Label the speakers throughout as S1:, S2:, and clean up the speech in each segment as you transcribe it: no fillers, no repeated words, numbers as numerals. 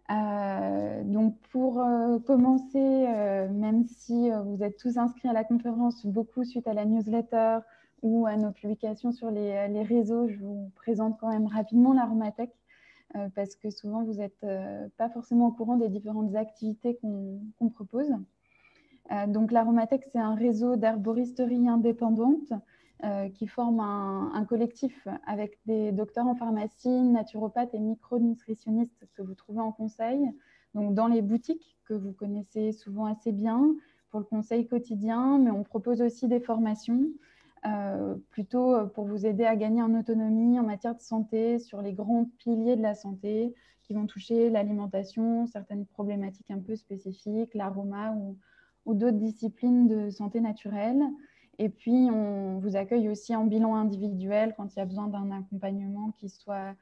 S1: Donc, pour commencer, même si vous êtes tous inscrits à la conférence, beaucoup suite à la newsletter ou à nos publications sur les réseaux, je vous présente quand même rapidement l'Aromatech parce que souvent, vous n'êtes pas forcément au courant des différentes activités qu'on propose. Donc, l'Aromatech, c'est un réseau d'herboristerie indépendante qui forme un collectif avec des docteurs en pharmacie, naturopathes et micronutritionnistes que vous trouvez en conseil, donc dans les boutiques que vous connaissez souvent assez bien pour le conseil quotidien, mais on propose aussi des formations plutôt pour vous aider à gagner en autonomie en matière de santé sur les grands piliers de la santé qui vont toucher l'alimentation, certaines problématiques un peu spécifiques, l'aroma ou d'autres disciplines de santé naturelle. Et puis, on vous accueille aussi en bilan individuel quand il y a besoin d'un accompagnement qui soit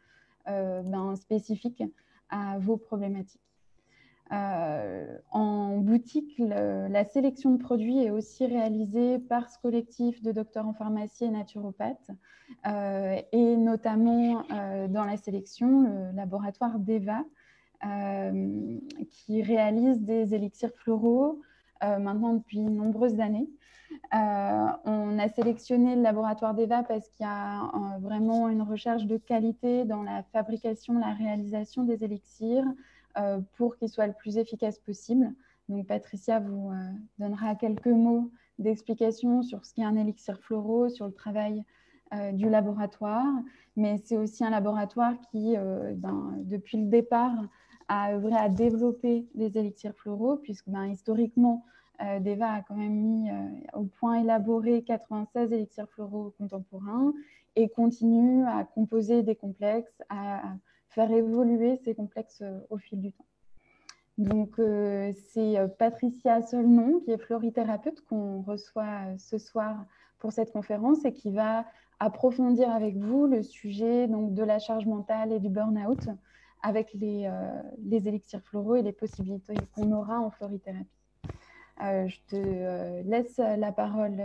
S1: spécifique à vos problématiques. En boutique, la sélection de produits est aussi réalisée par ce collectif de docteurs en pharmacie et naturopathes, et notamment dans la sélection, le laboratoire DEVA, qui réalise des élixirs floraux maintenant depuis de nombreuses années. On a sélectionné le laboratoire d'EVA parce qu'il y a vraiment une recherche de qualité dans la fabrication, la réalisation des élixirs pour qu'ils soient le plus efficaces possible. Donc, Patricia vous donnera quelques mots d'explication sur ce qu'est un élixir floraux, sur le travail du laboratoire. Mais c'est aussi un laboratoire qui, depuis le départ, a œuvré à développer les élixirs floraux, puisque historiquement, DEVA a quand même mis au point élaboré 96 élixirs floraux contemporains et continue à composer des complexes, à faire évoluer ces complexes au fil du temps. Donc, c'est Patricia Solnon, qui est florithérapeute, qu'on reçoit ce soir pour cette conférence et qui va approfondir avec vous le sujet donc, de la charge mentale et du burn-out avec les élixirs floraux et les possibilités qu'on aura en florithérapie. Je te laisse la parole,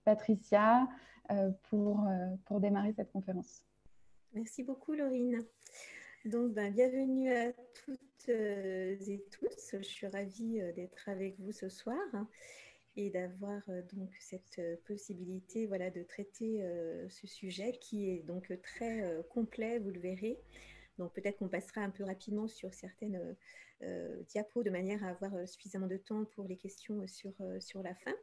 S1: Patricia, pour démarrer cette conférence.
S2: Merci beaucoup, Laurine. Donc, bienvenue à toutes et tous. Je suis ravie d'être avec vous ce soir et d'avoir donc cette possibilité de traiter ce sujet qui est donc très complet, vous le verrez. Donc, peut-être qu'on passera un peu rapidement sur certaines diapos de manière à avoir suffisamment de temps pour les questions sur la fin.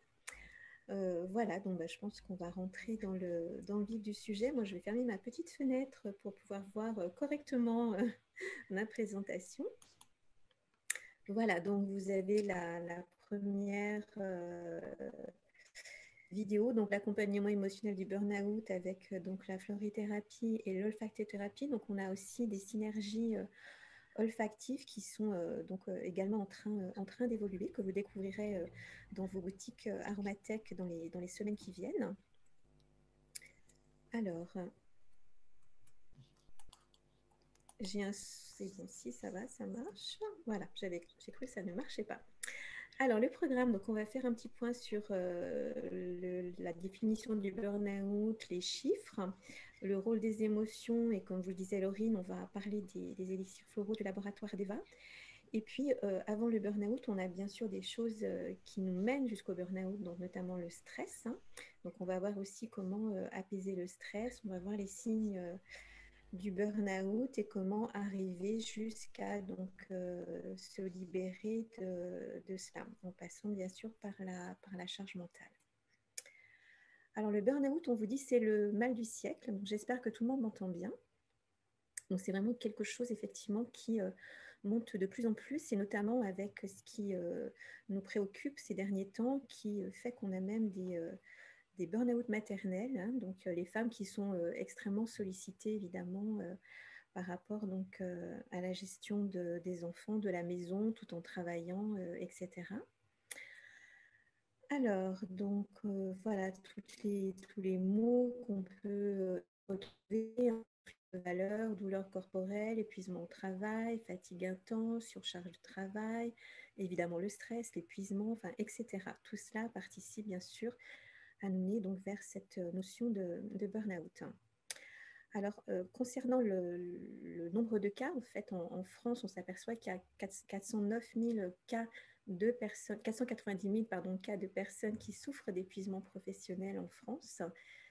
S2: Voilà, donc je pense qu'on va rentrer dans le vif du sujet. Moi, je vais fermer ma petite fenêtre pour pouvoir voir correctement ma présentation. Voilà, donc vous avez la première vidéo, donc l'accompagnement émotionnel du burn-out avec donc la florithérapie et l'olfactothérapie. Donc, on a aussi des synergies olfactifs qui sont également en train d'évoluer, que vous découvrirez dans vos boutiques Aromatech dans les semaines qui viennent. Alors, c'est bon, si ça va, ça marche. Voilà, j'ai cru que ça ne marchait pas. Alors, le programme, donc on va faire un petit point sur la définition du burn-out, les chiffres, le rôle des émotions, et comme vous le disait Laurine, on va parler des élixirs floraux du laboratoire d'EVA. Et puis, avant le burn-out, on a bien sûr des choses qui nous mènent jusqu'au burn-out, donc notamment le stress. Donc, on va voir aussi comment apaiser le stress, on va voir les signes du burn-out et comment arriver jusqu'à se libérer de cela, en passant bien sûr par la charge mentale. Alors, le burn-out, on vous dit, c'est le mal du siècle. J'espère que tout le monde m'entend bien. Donc, c'est vraiment quelque chose, effectivement, qui monte de plus en plus, et notamment avec ce qui nous préoccupe ces derniers temps, qui fait qu'on a même des burn-out maternels, donc les femmes qui sont extrêmement sollicitées, évidemment, par rapport à la gestion des enfants, de la maison, tout en travaillant, etc. Alors, donc, voilà tous les mots qu'on peut retrouver, valeur, douleur corporelle, épuisement au travail, fatigue intense, surcharge de travail, évidemment le stress, l'épuisement, etc. Tout cela participe bien sûr à nous mener donc vers cette notion de burn-out. Alors, concernant le nombre de cas, en fait, en France, on s'aperçoit qu'il y a 409 000 cas de personnes, 490 000 pardon, cas de personnes qui souffrent d'épuisement professionnel en France,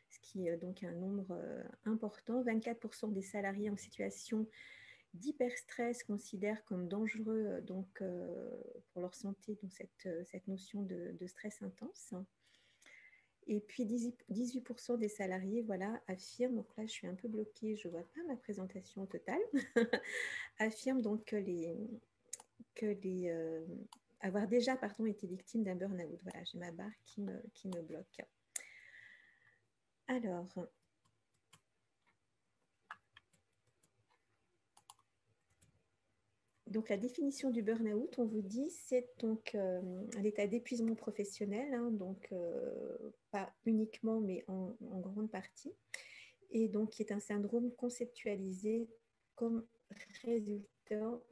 S2: ce qui est donc un nombre important. 24% des salariés en situation d'hyperstress considèrent comme dangereux pour leur santé donc cette notion de stress intense. Et puis 18% des salariés voilà, affirment, donc là je suis un peu bloquée, je ne vois pas ma présentation totale, affirment donc avoir déjà été victimes d'un burn-out. Voilà, j'ai ma barre qui me bloque. Alors, donc la définition du burn-out, on vous dit, c'est donc un état d'épuisement professionnel, hein, donc pas uniquement, mais en grande partie, et donc qui est un syndrome conceptualisé comme résultat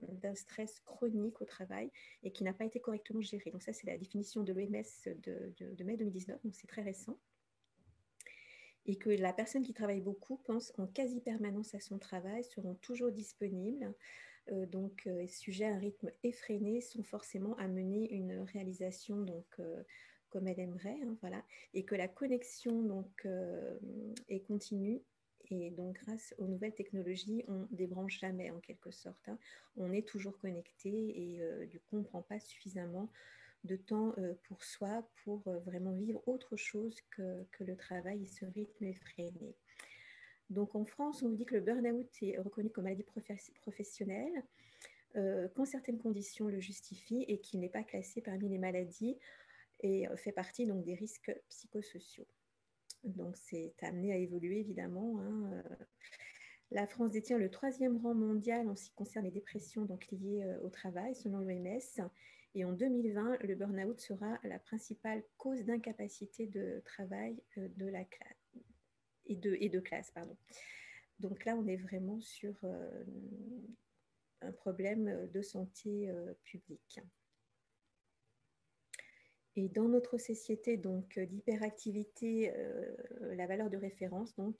S2: d'un stress chronique au travail et qui n'a pas été correctement géré. Donc ça, c'est la définition de l'OMS de mai 2019, donc c'est très récent. Et que la personne qui travaille beaucoup pense en quasi-permanence à son travail, seront toujours disponibles, sujets à un rythme effréné, sont forcément à mener une réalisation comme elle aimerait, hein, voilà, et que la connexion est continue. Et donc, grâce aux nouvelles technologies, on ne débranche jamais en quelque sorte, hein. On est toujours connecté et du coup, on ne prend pas suffisamment de temps pour soi, pour vraiment vivre autre chose que le travail et ce rythme effréné. Donc en France, on vous dit que le burn-out est reconnu comme maladie professionnelle quand certaines conditions le justifient et qu'il n'est pas classé parmi les maladies et fait partie donc, des risques psychosociaux. Donc c'est amené à évoluer évidemment, hein. La France détient le 3e rang mondial en ce qui concerne les dépressions donc, liées au travail, selon l'OMS. Et en 2020, le burn-out sera la principale cause d'incapacité de travail de la classe et de classe. Pardon. Donc là, on est vraiment sur un problème de santé publique. Et dans notre société d'hyperactivité, la valeur de référence donc,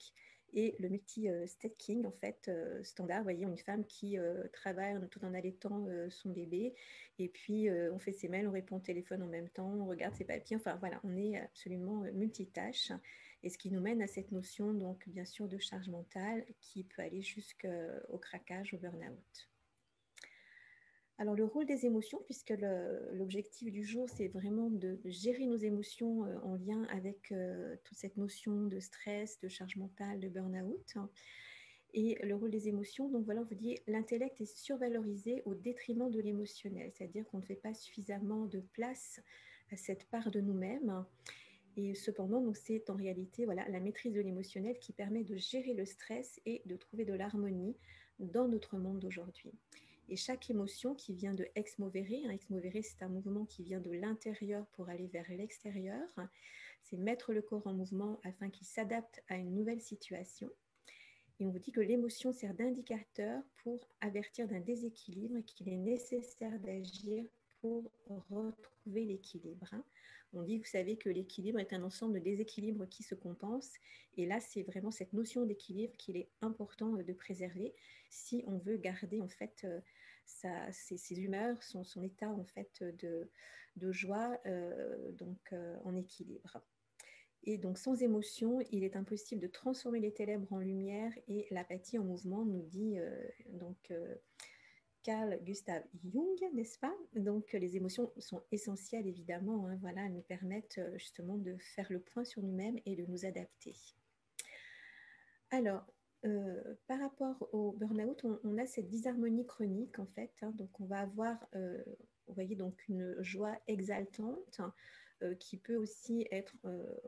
S2: est le multi-stacking, en fait, standard. Voyons une femme qui travaille tout en allaitant son bébé, et puis on fait ses mails, on répond au téléphone en même temps, on regarde ses papiers, enfin voilà, on est absolument multitâche, et ce qui nous mène à cette notion, donc bien sûr, de charge mentale qui peut aller jusqu'au craquage, au burn-out. Alors, le rôle des émotions, puisque l'objectif du jour, c'est vraiment de gérer nos émotions en lien avec toute cette notion de stress, de charge mentale, de burn-out. Et le rôle des émotions, donc voilà, on vous dit, l'intellect est survalorisé au détriment de l'émotionnel, c'est-à-dire qu'on ne fait pas suffisamment de place à cette part de nous-mêmes. Et cependant, donc c'est en réalité voilà, la maîtrise de l'émotionnel qui permet de gérer le stress et de trouver de l'harmonie dans notre monde d'aujourd'hui. Et chaque émotion qui vient de ex movere, hein, ex movere c'est un mouvement qui vient de l'intérieur pour aller vers l'extérieur, c'est mettre le corps en mouvement afin qu'il s'adapte à une nouvelle situation. Et on vous dit que l'émotion sert d'indicateur pour avertir d'un déséquilibre et qu'il est nécessaire d'agir pour retrouver l'équilibre, hein. On dit, vous savez, que l'équilibre est un ensemble de déséquilibres qui se compensent. Et là, c'est vraiment cette notion d'équilibre qu'il est important de préserver si on veut garder en fait ses humeurs, son état en fait de joie en équilibre. Et donc, sans émotion, il est impossible de transformer les ténèbres en lumière et l'apathie en mouvement, nous dit Carl Gustav Jung, n'est-ce pas? Donc, les émotions sont essentielles, évidemment, hein, voilà, elles nous permettent justement de faire le point sur nous-mêmes et de nous adapter. Alors, par rapport au burn-out, on a cette disharmonie chronique, en fait, hein, donc on va avoir, vous voyez, donc une joie exaltante, qui peut aussi être,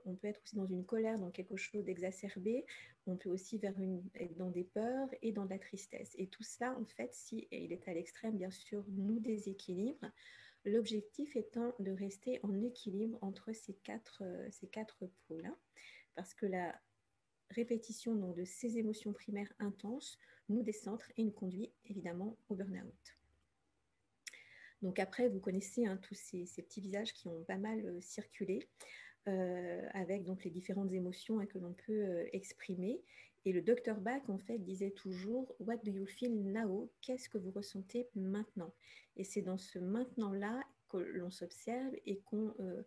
S2: on peut être aussi dans une colère, dans quelque chose d'exacerbé, on peut aussi être dans des peurs et dans de la tristesse. Et tout cela, en fait, si il est à l'extrême, bien sûr, nous déséquilibre, l'objectif étant de rester en équilibre entre ces quatre pôles, hein, parce que la répétition de ces émotions primaires intenses nous décentre et nous conduit évidemment au burn-out. Donc après, vous connaissez hein, tous ces petits visages qui ont pas mal circulé avec donc les différentes émotions hein, que l'on peut exprimer. Et le docteur Bach, en fait, disait toujours « What do you feel now ?» Qu'est-ce que vous ressentez maintenant? Et c'est dans ce maintenant-là que l'on s'observe et que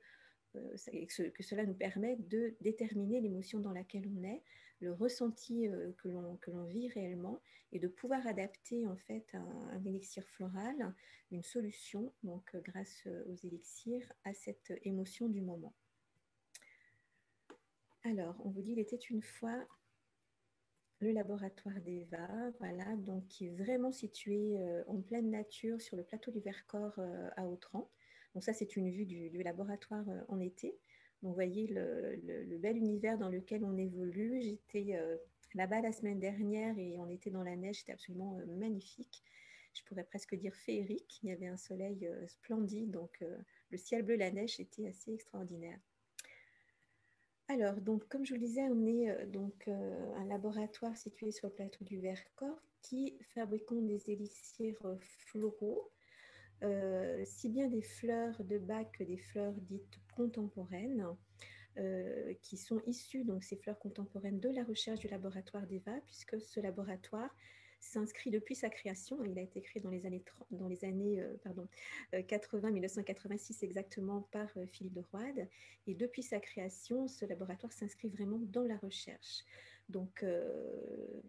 S2: cela nous permet de déterminer l'émotion dans laquelle on est, le ressenti que l'on vit réellement, et de pouvoir adapter en fait un élixir floral, une solution, donc grâce aux élixirs, à cette émotion du moment. Alors, on vous dit, il était une fois le laboratoire d'Eva, voilà, donc qui est vraiment situé en pleine nature sur le plateau du Vercors à Autran. Donc ça, c'est une vue du laboratoire en été. Donc vous voyez le bel univers dans lequel on évolue. J'étais là-bas la semaine dernière et on était dans la neige, c'était absolument magnifique. Je pourrais presque dire féerique. Il y avait un soleil splendide, donc le ciel bleu, la neige, était assez extraordinaire. Alors, donc, comme je vous le disais, on est un laboratoire situé sur le plateau du Vercors qui fabriquons des élixirs floraux, si bien des fleurs de Bach que des fleurs dites contemporaines, qui sont issues, donc ces fleurs contemporaines, de la recherche du laboratoire d'Eva, puisque ce laboratoire s'inscrit depuis sa création. Il a été créé dans les années 80, 1986 exactement, par Philippe de Roide. Et depuis sa création, ce laboratoire s'inscrit vraiment dans la recherche. Donc,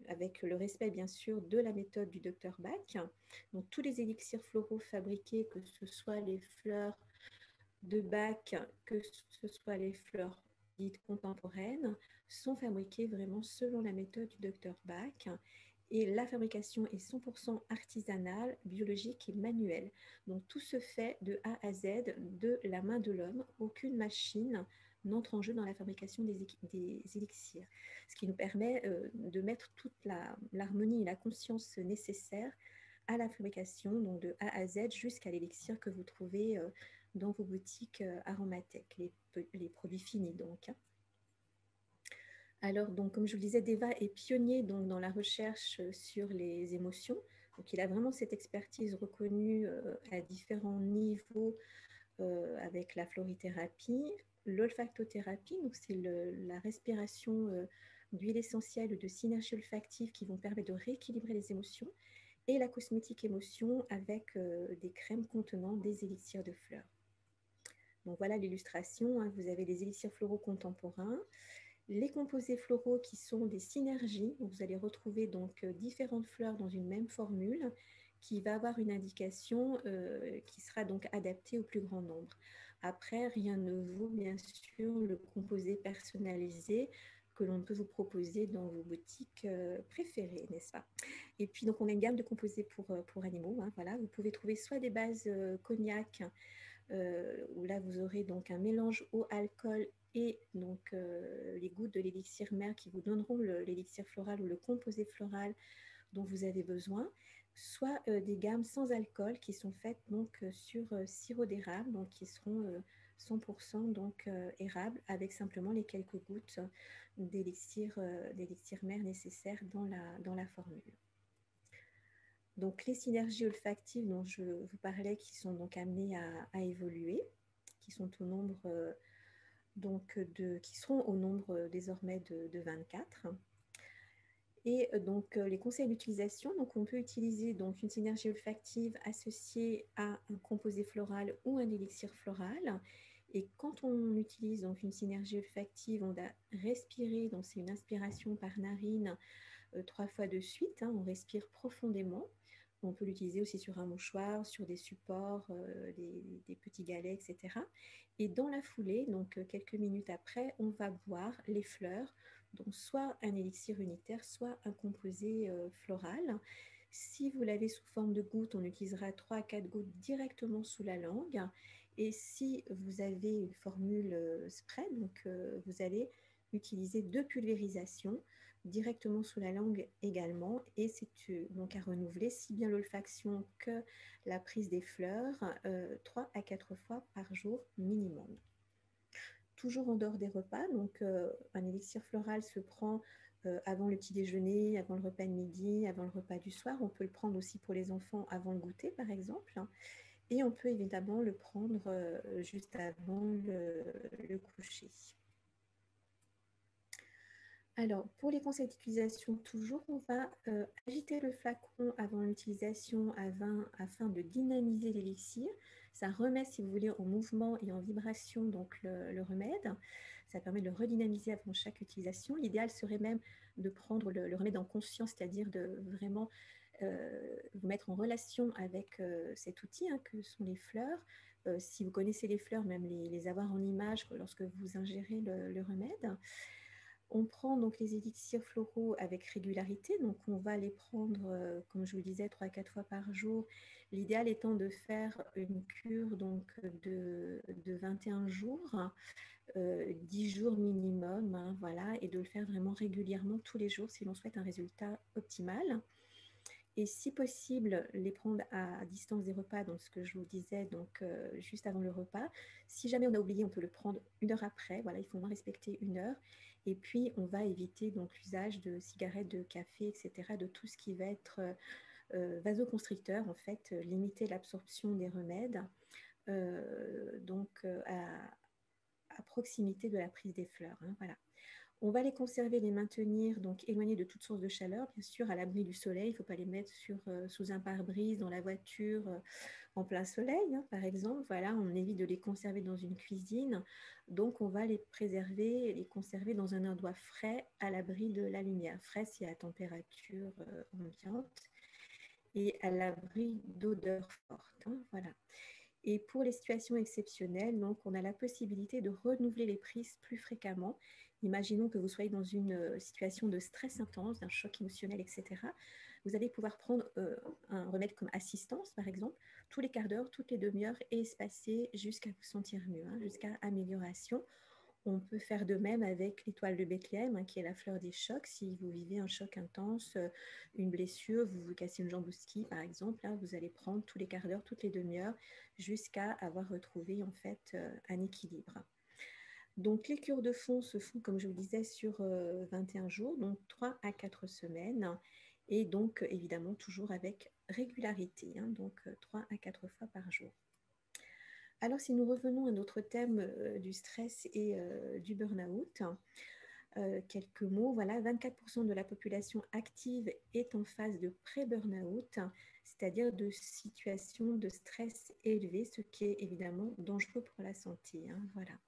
S2: avec le respect, bien sûr, de la méthode du docteur Bach. Donc, tous les élixirs floraux fabriqués, que ce soit les fleurs de Bach, que ce soit les fleurs dites contemporaines, sont fabriquées vraiment selon la méthode du docteur Bach. Et la fabrication est 100% artisanale, biologique et manuelle. Donc tout se fait de A à Z de la main de l'homme. Aucune machine n'entre en jeu dans la fabrication des élixirs. Ce qui nous permet de mettre toute l'harmonie et la conscience nécessaire à la fabrication, donc de A à Z jusqu'à l'élixir que vous trouvez dans vos boutiques Aromatech, les produits finis donc. Alors, donc, comme je vous le disais, Deva est pionnier donc, dans la recherche sur les émotions. Donc, il a vraiment cette expertise reconnue à différents niveaux avec la florithérapie, l'olfactothérapie, donc c'est la respiration d'huile essentielle ou de synergie olfactive qui vont permettre de rééquilibrer les émotions, et la cosmétique émotion avec des crèmes contenant des élixirs de fleurs. Donc voilà l'illustration, hein. Vous avez les élixirs floraux contemporains, les composés floraux qui sont des synergies. Vous allez retrouver donc différentes fleurs dans une même formule qui va avoir une indication qui sera donc adaptée au plus grand nombre. Après, rien ne vaut bien sûr le composé personnalisé que l'on peut vous proposer dans vos boutiques préférées, n'est-ce pas? Et puis, donc, on a une gamme de composés pour animaux. Hein, voilà. Vous pouvez trouver soit des bases cognac, où là, vous aurez donc un mélange eau-alcool et donc les gouttes de l'élixir mère qui vous donneront l'élixir floral ou le composé floral dont vous avez besoin, soit des gammes sans alcool qui sont faites donc sur sirop d'érable, donc qui seront 100% donc érable, avec simplement les quelques gouttes d'élixir mère nécessaires dans la formule. Donc les synergies olfactives dont je vous parlais, qui sont donc amenées à évoluer, qui sont au nombre qui seront au nombre désormais de 24. Et donc les conseils d'utilisation, donc on peut utiliser donc une synergie olfactive associée à un composé floral ou un élixir floral. Et quand on utilise donc une synergie olfactive, on va respirer, donc c'est une inspiration par narine 3 fois de suite, hein, on respire profondément. On peut l'utiliser aussi sur un mouchoir, sur des supports, des petits galets, etc. Et dans la foulée, donc quelques minutes après, on va boire les fleurs, donc soit un élixir unitaire, soit un composé floral. Si vous l'avez sous forme de gouttes, on utilisera 3 à 4 gouttes directement sous la langue. Et si vous avez une formule spray, donc vous allez utiliser 2 pulvérisations directement sous la langue également, et c'est donc à renouveler si bien l'olfaction que la prise des fleurs 3 à 4 fois par jour minimum. Toujours en dehors des repas, donc un élixir floral se prend avant le petit déjeuner, avant le repas de midi, avant le repas du soir. On peut le prendre aussi pour les enfants avant le goûter par exemple, et on peut évidemment le prendre juste avant le coucher. Alors, pour les conseils d'utilisation, toujours, on va agiter le flacon avant l'utilisation afin de dynamiser l'élixir. Ça remet, si vous voulez, en mouvement et en vibration donc le remède. Ça permet de le redynamiser avant chaque utilisation. L'idéal serait même de prendre le remède en conscience, c'est-à-dire de vraiment vous mettre en relation avec cet outil hein, que sont les fleurs. Si vous connaissez les fleurs, même les avoir en image lorsque vous ingérez le remède. On prend donc les élixirs floraux avec régularité, donc on va les prendre, comme je vous le disais, 3 à 4 fois par jour. L'idéal étant de faire une cure donc, de 21 jours, 10 jours minimum, hein, voilà, et de le faire vraiment régulièrement tous les jours si l'on souhaite un résultat optimal. Et si possible, les prendre à distance des repas, donc ce que je vous disais, donc juste avant le repas. Si jamais on a oublié, on peut le prendre 1 heure après. Voilà, il faut moins respecter 1 heure. Et puis, on va éviter donc l'usage de cigarettes, de café, etc., de tout ce qui va être vasoconstricteur, en fait, limiter l'absorption des remèdes. À proximité de la prise des fleurs. Hein, voilà. On va les conserver, les maintenir, donc éloignés de toute source de chaleur, bien sûr, à l'abri du soleil. Il ne faut pas les mettre sous un pare-brise, dans la voiture, en plein soleil, hein, par exemple. Voilà, on évite de les conserver dans une cuisine. Donc, on va les préserver et les conserver dans un endroit frais, à l'abri de la lumière. Frais, c'est à température ambiante et à l'abri d'odeurs fortes. Hein, voilà. Et pour les situations exceptionnelles, donc, on a la possibilité de renouveler les prises plus fréquemment. Imaginons que vous soyez dans une situation de stress intense, d'un choc émotionnel, etc. Vous allez pouvoir prendre un remède comme assistance, par exemple, tous les quarts d'heure, toutes les demi-heures, et espacer jusqu'à vous sentir mieux, hein, jusqu'à amélioration. On peut faire de même avec l'étoile de Bethléem, hein, qui est la fleur des chocs. Si vous vivez un choc intense, une blessure, vous vous cassez une jambe au ski, par exemple, là, vous allez prendre tous les quarts d'heure, toutes les demi-heures, jusqu'à avoir retrouvé en fait un équilibre. Donc, les cures de fond se font, comme je vous disais, sur 21 jours, donc 3 à 4 semaines, et donc évidemment toujours avec régularité, hein, donc 3 à 4 fois par jour. Alors, si nous revenons à notre thème du stress et du burn-out, quelques mots. Voilà, 24% de la population active est en phase de pré-burn-out, c'est-à-dire de situation de stress élevé, ce qui est évidemment dangereux pour la santé. Hein, voilà.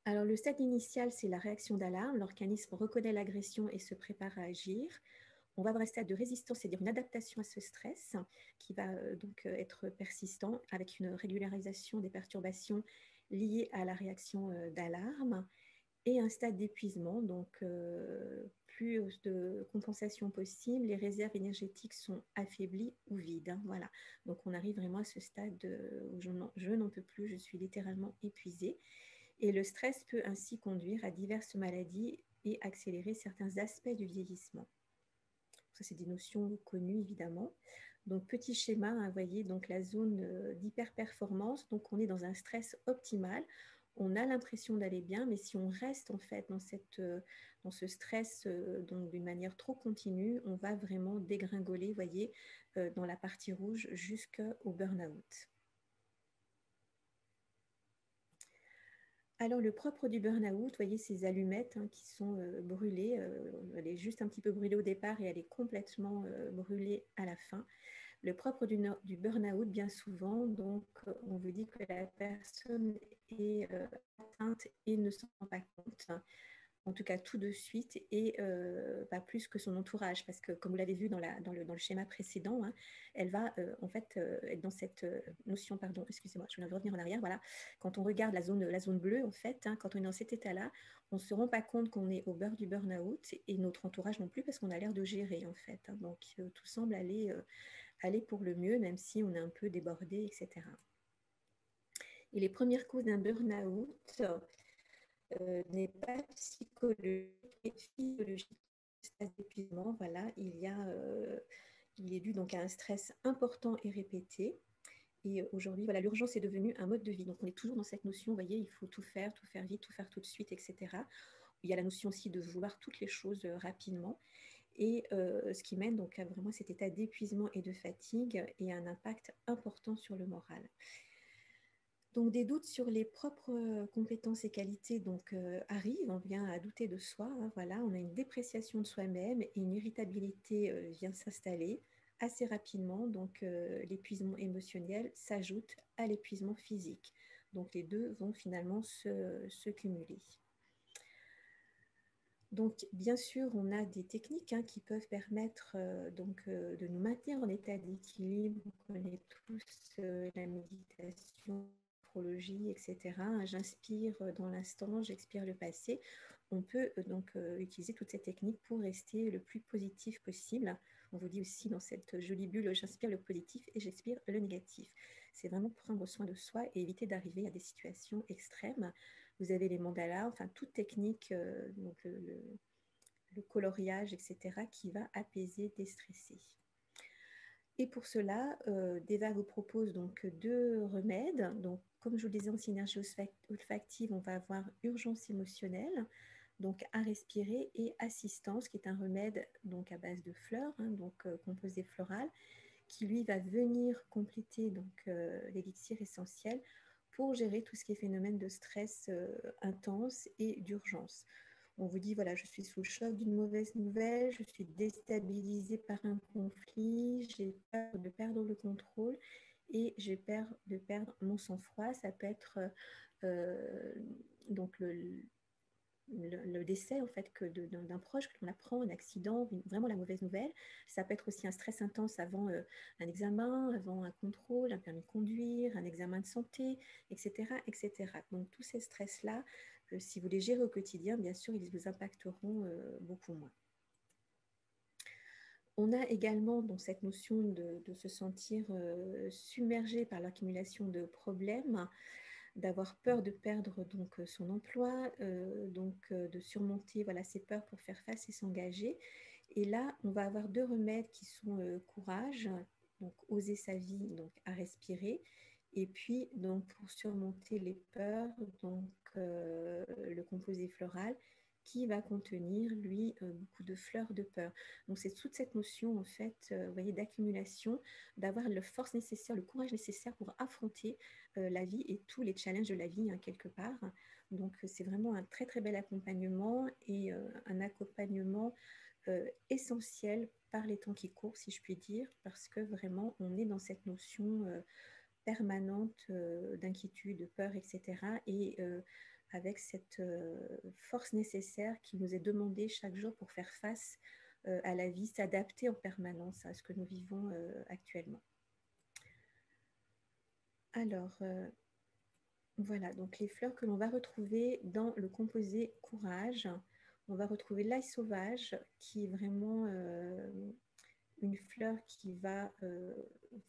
S2: Alors, le stade initial, c'est la réaction d'alarme. L'organisme reconnaît l'agression et se prépare à agir. On va avoir un stade de résistance, c'est-à-dire une adaptation à ce stress qui va donc être persistant avec une régularisation des perturbations liées à la réaction d'alarme et un stade d'épuisement, donc plus de compensation possible, les réserves énergétiques sont affaiblies ou vides. Hein, voilà. Donc on arrive vraiment à ce stade où je n'en peux plus, je suis littéralement épuisée. Et le stress peut ainsi conduire à diverses maladies et accélérer certains aspects du vieillissement. Ça, c'est des notions connues, évidemment. Donc, petit schéma, hein, vous voyez, donc la zone d'hyperperformance, donc on est dans un stress optimal. On a l'impression d'aller bien, mais si on reste en fait dans ce stress donc d'une manière trop continue, on va vraiment dégringoler, vous voyez, dans la partie rouge jusqu'au burn-out. Alors, le propre du burn-out, vous voyez ces allumettes hein, qui sont brûlées. Elle est juste un petit peu brûlée au départ et elle est complètement brûlée à la fin. Le propre du burn-out, bien souvent, donc, on vous dit que la personne est atteinte et ne s'en rend pas compte. En tout cas tout de suite, et pas plus que son entourage, parce que comme vous l'avez vu dans le schéma précédent, hein, elle va en fait être dans cette notion, pardon, excusez-moi, je vais revenir en arrière, voilà, quand on regarde la zone bleue, en fait, hein, quand on est dans cet état-là, on ne se rend pas compte qu'on est au bord du burn-out, et notre entourage non plus, parce qu'on a l'air de gérer, en fait, hein, donc tout semble aller pour le mieux, même si on est un peu débordé, etc. Et les premières causes d'un burn-out, n'est pas psychologique et physiologique. Stade d'épuisement, voilà, il est dû donc à un stress important et répété. Et aujourd'hui, voilà, l'urgence est devenue un mode de vie. Donc, on est toujours dans cette notion, vous voyez, il faut tout faire vite, tout faire tout de suite, etc. Il y a la notion aussi de vouloir toutes les choses rapidement. Et ce qui mène donc à vraiment cet état d'épuisement et de fatigue et un impact important sur le moral. Donc, des doutes sur les propres compétences et qualités arrivent, on vient à douter de soi, hein, voilà, on a une dépréciation de soi-même et une irritabilité vient s'installer assez rapidement. Donc, l'épuisement émotionnel s'ajoute à l'épuisement physique. Donc, les deux vont finalement se cumuler. Donc, bien sûr, on a des techniques hein, qui peuvent permettre de nous maintenir en état d'équilibre. On connaît tous la méditation, l'astrologie, etc. J'inspire dans l'instant, j'expire le passé. On peut utiliser toutes ces techniques pour rester le plus positif possible. On vous dit aussi dans cette jolie bulle, j'inspire le positif et j'expire le négatif. C'est vraiment prendre soin de soi et éviter d'arriver à des situations extrêmes. Vous avez les mandalas, enfin toute technique, le coloriage, etc., qui va apaiser, déstresser. Et pour cela, Deva vous propose donc 2 remèdes. Donc, comme je vous le disais, en synergie olfactive, on va avoir urgence émotionnelle, donc à respirer, et assistance, qui est un remède donc à base de fleurs, hein, composé floral, qui lui va venir compléter l'élixir essentiel pour gérer tout ce qui est phénomène de stress intense et d'urgence. On vous dit, voilà, je suis sous le choc d'une mauvaise nouvelle, je suis déstabilisée par un conflit, j'ai peur de perdre le contrôle et j'ai peur de perdre mon sang-froid. Ça peut être donc le décès en fait d'un proche que l'on apprend, un accident, vraiment la mauvaise nouvelle. Ça peut être aussi un stress intense avant un examen, avant un contrôle, un permis de conduire, un examen de santé, etc. etc. Donc tous ces stress-là, si vous les gérez au quotidien, bien sûr, ils vous impacteront beaucoup moins. On a également donc, cette notion de se sentir submergé par l'accumulation de problèmes, d'avoir peur de perdre son emploi, de surmonter voilà, ses peurs pour faire face et s'engager. Et là, on va avoir 2 remèdes qui sont courage, donc oser sa vie, donc à respirer, et puis donc pour surmonter les peurs, le composé floral qui va contenir, lui, beaucoup de fleurs de peur. Donc, c'est toute cette notion, en fait, vous voyez, d'accumulation, d'avoir la force nécessaire, le courage nécessaire pour affronter la vie et tous les challenges de la vie, hein, quelque part. Donc, c'est vraiment un très, très bel accompagnement et un accompagnement essentiel par les temps qui courent, si je puis dire, parce que vraiment, on est dans cette notion permanente d'inquiétude, de peur, etc. Et avec cette force nécessaire qui nous est demandée chaque jour pour faire face à la vie, s'adapter en permanence à ce que nous vivons actuellement. Alors, voilà, donc les fleurs que l'on va retrouver dans le composé courage. On va retrouver l'ail sauvage, qui est vraiment une fleur qui va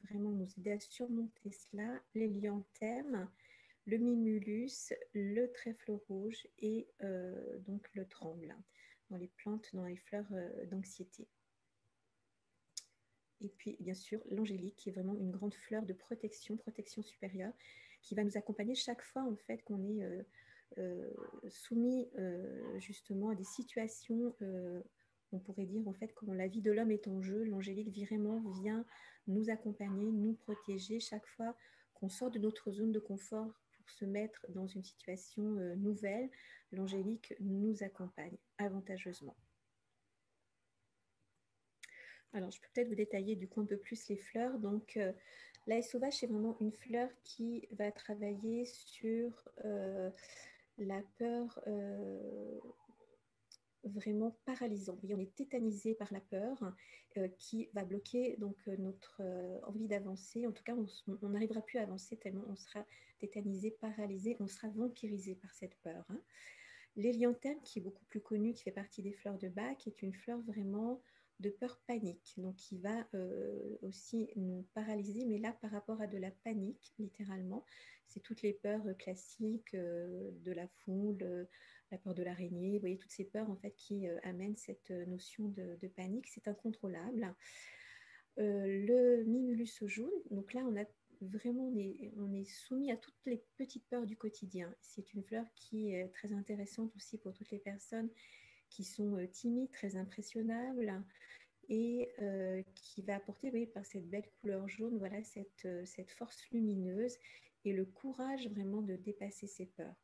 S2: vraiment nous aider à surmonter cela. L'hélianthème, le mimulus, le trèfle rouge et donc le tremble, dans les plantes, dans les fleurs d'anxiété. Et puis, bien sûr, l'angélique, qui est vraiment une grande fleur de protection, protection supérieure, qui va nous accompagner chaque fois, en fait, qu'on est soumis justement à des situations, on pourrait dire, en fait, quand la vie de l'homme est en jeu, l'angélique vraiment vient nous accompagner, nous protéger chaque fois qu'on sort de notre zone de confort pour se mettre dans une situation nouvelle. L'angélique nous accompagne avantageusement. Alors, je peux peut-être vous détailler du coup un peu plus les fleurs. Donc, l'ail sauvage, c'est vraiment une fleur qui va travailler sur la peur vraiment paralysante. Oui, on est tétanisé par la peur qui va bloquer notre envie d'avancer. En tout cas, on n'arrivera plus à avancer tellement on sera tétanisé, paralysé, on sera vampirisé par cette peur. Hein. L'hélianthème, qui est beaucoup plus connu, qui fait partie des fleurs de Bach, est une fleur vraiment de peur panique, donc qui va aussi nous paralyser, mais là par rapport à de la panique, littéralement, c'est toutes les peurs classiques de la foule, la peur de l'araignée, vous voyez toutes ces peurs en fait qui amènent cette notion de panique, c'est incontrôlable. Le mimulus jaune, donc là on a vraiment on est soumis à toutes les petites peurs du quotidien. C'est une fleur qui est très intéressante aussi pour toutes les personnes qui sont timides, très impressionnables et qui va apporter, oui, par cette belle couleur jaune, voilà, cette force lumineuse et le courage vraiment de dépasser ses peurs.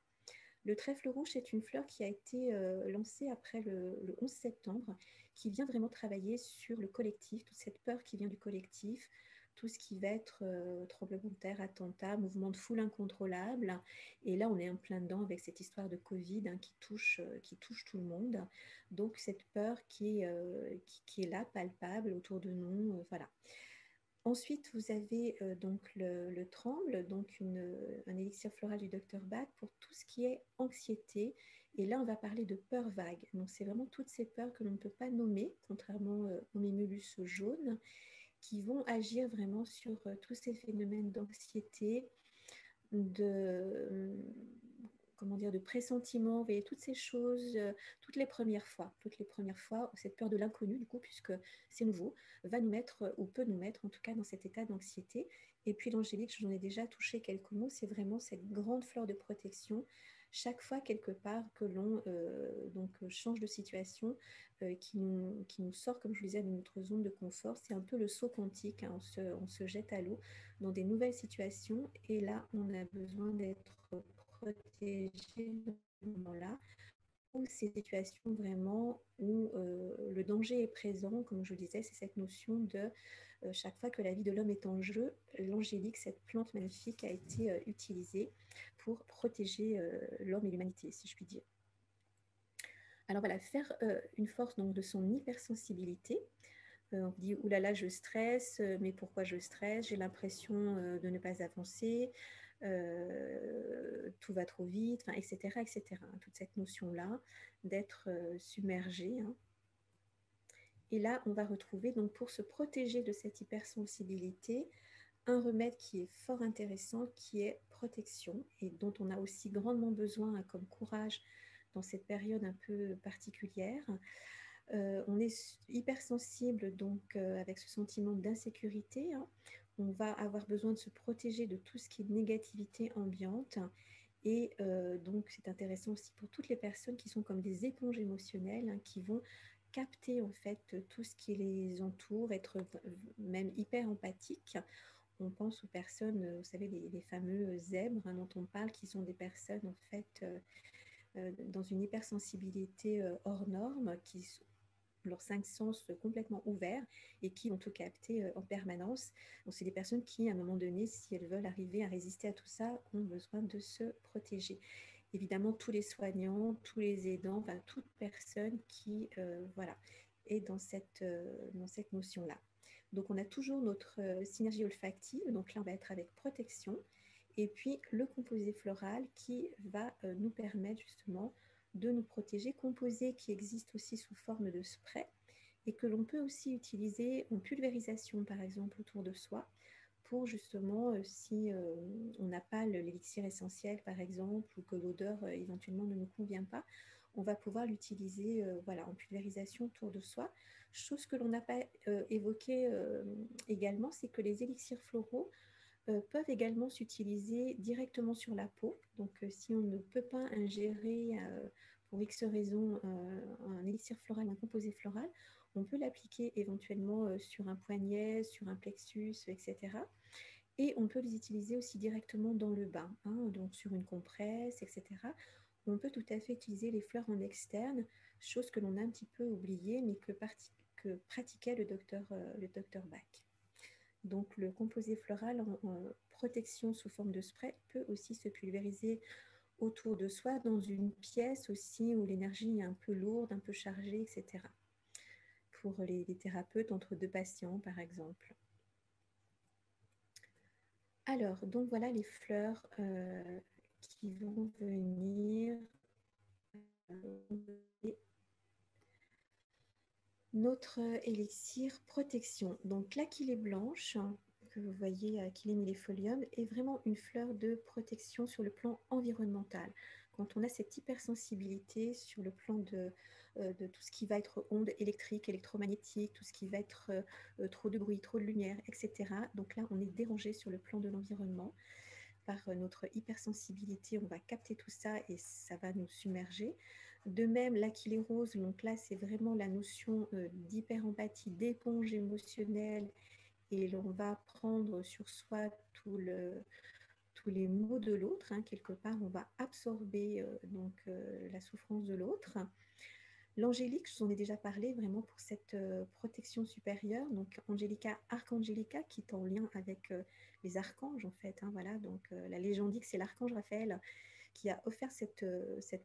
S2: Le trèfle rouge, c'est une fleur qui a été lancée après le 11 septembre, qui vient vraiment travailler sur le collectif, toute cette peur qui vient du collectif, tout ce qui va être tremblement de terre, attentat, mouvement de foule incontrôlable. Et là, on est en plein dedans avec cette histoire de Covid hein, qui touche tout le monde. Donc, cette peur qui est là, palpable autour de nous. Voilà. Ensuite, vous avez donc le tremble, donc un élixir floral du docteur Bach pour tout ce qui est anxiété. Et là, on va parler de peur vague. Donc, c'est vraiment toutes ces peurs que l'on ne peut pas nommer, contrairement au mimulus jaune, qui vont agir vraiment sur tous ces phénomènes d'anxiété, de, comment dire, de pressentiment, vous voyez, toutes ces choses, toutes les premières fois, cette peur de l'inconnu, du coup, puisque c'est nouveau, va nous mettre, ou peut nous mettre, en tout cas, dans cet état d'anxiété. Et puis l'angélique, j'en ai déjà touché quelques mots, c'est vraiment cette grande fleur de protection. Chaque fois, quelque part, que l'on change de situation, qui nous sort, comme je vous disais, de notre zone de confort, c'est un peu le saut quantique, hein, on se jette à l'eau dans des nouvelles situations. Et là, on a besoin d'être protégé dans ce moment-là, ou ces situations vraiment où le danger est présent, comme je vous disais, c'est cette notion de chaque fois que la vie de l'homme est en jeu, l'angélique, cette plante magnifique, a été utilisée pour protéger l'homme et l'humanité, si je puis dire. Alors voilà, faire une force donc, de son hypersensibilité. On dit, oulala, je stresse, mais pourquoi je stresse? J'ai l'impression de ne pas avancer, tout va trop vite, enfin, etc., etc. Toute cette notion-là d'être submergé. Hein. Et là, on va retrouver, donc, pour se protéger de cette hypersensibilité, un remède qui est fort intéressant, qui est protection, et dont on a aussi grandement besoin hein, comme courage dans cette période un peu particulière. On est hypersensible, donc avec ce sentiment d'insécurité. Hein. On va avoir besoin de se protéger de tout ce qui est négativité ambiante. Et donc, c'est intéressant aussi pour toutes les personnes qui sont comme des éponges émotionnelles, hein, qui vont capter en fait tout ce qui les entoure, être même hyper empathique. On pense aux personnes, vous savez, les fameux zèbres hein, dont on parle, qui sont des personnes en fait dans une hypersensibilité hors norme, qui leurs cinq sens complètement ouverts et qui vont tout capter en permanence. Donc, c'est des personnes qui, à un moment donné, si elles veulent arriver à résister à tout ça, ont besoin de se protéger. Évidemment, tous les soignants, tous les aidants, enfin, toute personne qui voilà, est dans cette notion-là. Donc, on a toujours notre synergie olfactive. Donc là, on va être avec protection. Et puis, le composé floral qui va nous permettre justement de nous protéger, composé qui existe aussi sous forme de spray et que l'on peut aussi utiliser en pulvérisation, par exemple, autour de soi, pour justement, si on n'a pas l'élixir essentiel, par exemple, ou que l'odeur éventuellement ne nous convient pas, on va pouvoir l'utiliser voilà, en pulvérisation autour de soi. Chose que l'on n'a pas évoquée également, c'est que les élixirs floraux peuvent également s'utiliser directement sur la peau. Donc, si on ne peut pas ingérer pour X raisons un élixir floral, un composé floral, on peut l'appliquer éventuellement sur un poignet, sur un plexus, etc. Et on peut les utiliser aussi directement dans le bain, hein, donc sur une compresse, etc. On peut tout à fait utiliser les fleurs en externe, chose que l'on a un petit peu oubliée, mais que pratiquait le docteur Bach. Donc le composé floral en protection sous forme de spray peut aussi se pulvériser autour de soi dans une pièce aussi où l'énergie est un peu lourde, un peu chargée, etc. Pour les thérapeutes entre deux patients, par exemple. Alors, donc voilà les fleurs qui vont venir. Notre élixir protection. Donc l'Achillée blanche, que vous voyez, Achillée millefolium, est vraiment une fleur de protection sur le plan environnemental. Quand on a cette hypersensibilité sur le plan de tout ce qui va être ondes électriques, électromagnétiques, tout ce qui va être trop de bruit, trop de lumière, etc. Donc là, on est dérangé sur le plan de l'environnement. Par notre hypersensibilité, on va capter tout ça et ça va nous submerger. De même, l'Achillée rose, donc là, c'est vraiment la notion d'hyper-empathie, d'éponge émotionnelle, et l'on va prendre sur soi tout tous les maux de l'autre. Quelque part, on va absorber la souffrance de l'autre. L'angélique, je vous en ai déjà parlé, vraiment pour cette protection supérieure. Donc, Angelica Arcangelica, qui est en lien avec les archanges, en fait. Voilà, donc la légende dit que c'est l'archange Raphaël qui a offert cette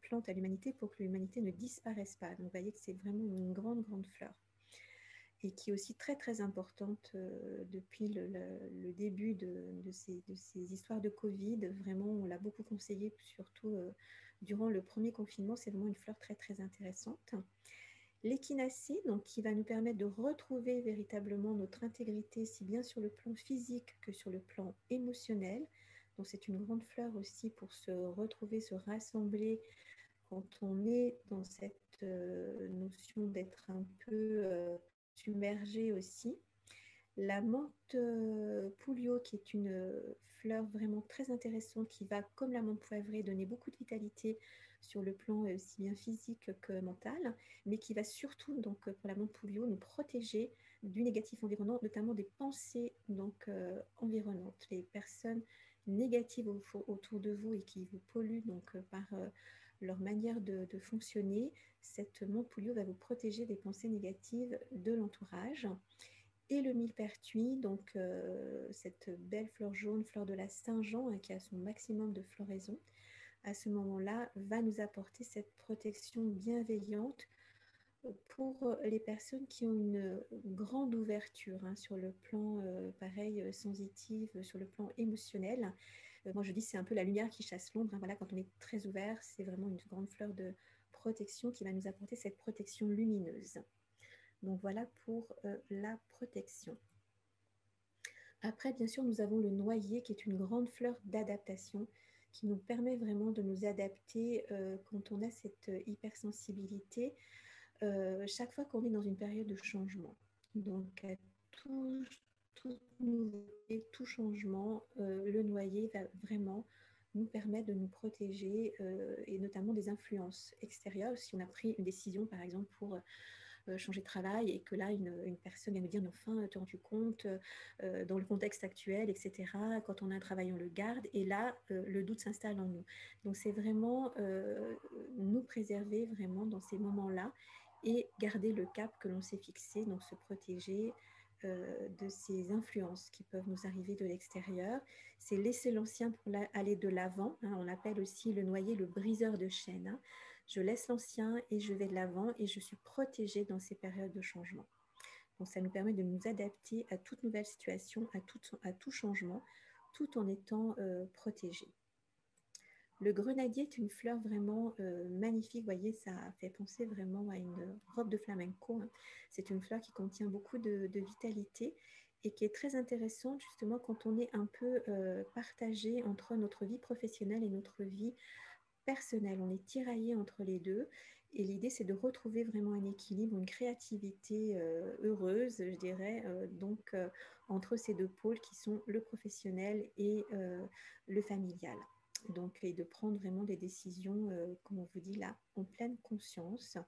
S2: plante à l'humanité pour que l'humanité ne disparaisse pas. Donc, vous voyez que c'est vraiment une grande, grande fleur. Et qui est aussi très, très importante depuis le début de ces histoires de Covid. Vraiment, on l'a beaucoup conseillé, surtout durant le premier confinement. C'est vraiment une fleur très, très intéressante. L'échinacée, donc, qui va nous permettre de retrouver véritablement notre intégrité, si bien sur le plan physique que sur le plan émotionnel. Donc, c'est une grande fleur aussi pour se retrouver, se rassembler quand on est dans cette notion d'être un peu submergé aussi. La menthe Pouliot, qui est une fleur vraiment très intéressante, qui va, comme la menthe poivrée, donner beaucoup de vitalité sur le plan si bien physique que mental, mais qui va surtout, donc, pour la menthe Pouliot, nous protéger du négatif environnant, notamment des pensées environnantes. Les personnes négatives autour de vous et qui vous polluent par leur manière de fonctionner, cette menthe Pouliot va vous protéger des pensées négatives de l'entourage. Et le millepertuis, donc cette belle fleur jaune, fleur de la Saint-Jean, qui a son maximum de floraison, à ce moment-là, va nous apporter cette protection bienveillante pour les personnes qui ont une grande ouverture sur le plan, pareil, sensitif, sur le plan émotionnel. Moi, je dis c'est un peu la lumière qui chasse l'ombre. Voilà, quand on est très ouvert, c'est vraiment une grande fleur de protection qui va nous apporter cette protection lumineuse. Donc voilà pour la protection. Après, bien sûr, nous avons le noyer qui est une grande fleur d'adaptation qui nous permet vraiment de nous adapter quand on a cette hypersensibilité chaque fois qu'on est dans une période de changement. Donc, à tout nouveauté, tout changement, le noyer va vraiment nous permettre de nous protéger et notamment des influences extérieures. Si on a pris une décision, par exemple, pour changer de travail et que là, une personne vient me dire, mais enfin, te rends-tu compte dans le contexte actuel, etc. Quand on a un travail, on le garde. Et là, le doute s'installe en nous. Donc, c'est vraiment nous préserver vraiment dans ces moments-là et garder le cap que l'on s'est fixé, donc se protéger de ces influences qui peuvent nous arriver de l'extérieur. C'est laisser l'ancien pour aller de l'avant. On appelle aussi le noyer le briseur de chaînes. Je laisse l'ancien et je vais de l'avant et je suis protégée dans ces périodes de changement. Donc, ça nous permet de nous adapter à toute nouvelle situation, à tout changement, tout en étant protégés. Le grenadier est une fleur vraiment magnifique. Vous voyez, ça fait penser vraiment à une robe de flamenco. C'est une fleur qui contient beaucoup de vitalité et qui est très intéressante justement quand on est un peu partagé entre notre vie professionnelle et notre vie personnelle. On est tiraillé entre les deux. Et l'idée, c'est de retrouver vraiment un équilibre, une créativité heureuse, je dirais, entre ces deux pôles qui sont le professionnel et le familial. Donc, et de prendre vraiment des décisions, comme on vous dit là, en pleine conscience.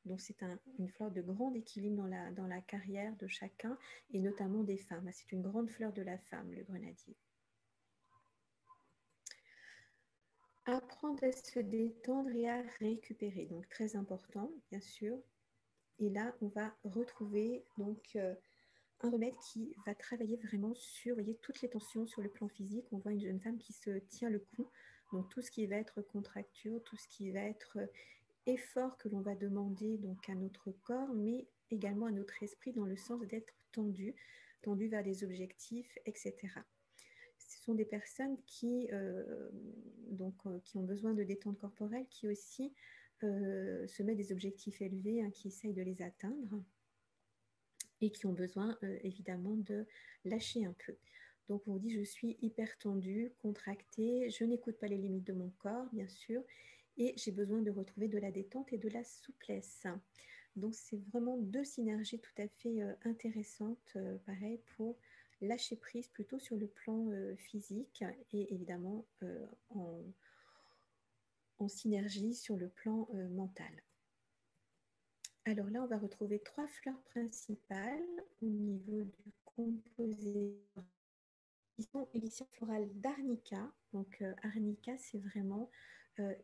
S2: Donc, c'est une fleur de grand équilibre dans la carrière de chacun, et notamment des femmes. C'est une grande fleur de la femme, le grenadier. Apprendre à se détendre et à récupérer. Donc, très important, bien sûr. Et là, on va retrouver un remède qui va travailler vraiment sur, voyez, toutes les tensions sur le plan physique. On voit une jeune femme qui se tient le cou. Donc, tout ce qui va être contracture, tout ce qui va être effort que l'on va demander donc à notre corps, mais également à notre esprit dans le sens d'être tendu, tendu vers des objectifs, etc. Ce sont des personnes qui ont besoin de détente corporelle, qui aussi se mettent des objectifs élevés, qui essayent de les atteindre et qui ont besoin évidemment de lâcher un peu. Donc on vous dit, je suis hyper tendue, contractée, je n'écoute pas les limites de mon corps, bien sûr, et j'ai besoin de retrouver de la détente et de la souplesse. Donc c'est vraiment deux synergies tout à fait intéressantes, pareil, pour lâcher prise plutôt sur le plan physique et évidemment en synergie sur le plan mental. Alors là, on va retrouver 3 fleurs principales au niveau du composé répétition élixir floral d'Arnica. Donc, Arnica, c'est vraiment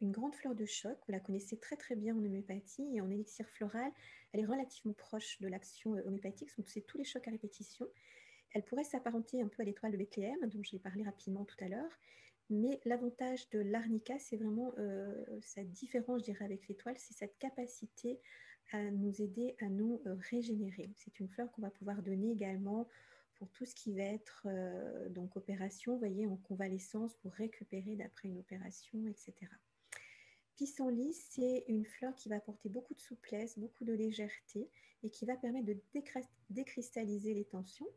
S2: une grande fleur de choc. Vous la connaissez très très bien en homéopathie et en élixir floral. Elle est relativement proche de l'action homéopathique. Donc, c'est tous les chocs à répétition. Elle pourrait s'apparenter un peu à l'étoile de Bethléem, dont j'ai parlé rapidement tout à l'heure. Mais l'avantage de l'arnica, c'est vraiment sa différence, je dirais, avec l'étoile, c'est cette capacité à nous aider à nous régénérer. C'est une fleur qu'on va pouvoir donner également pour tout ce qui va être donc opération, vous voyez, en convalescence, pour récupérer d'après une opération, etc. Pissenlit, c'est une fleur qui va apporter beaucoup de souplesse, beaucoup de légèreté et qui va permettre de décristalliser les tensions.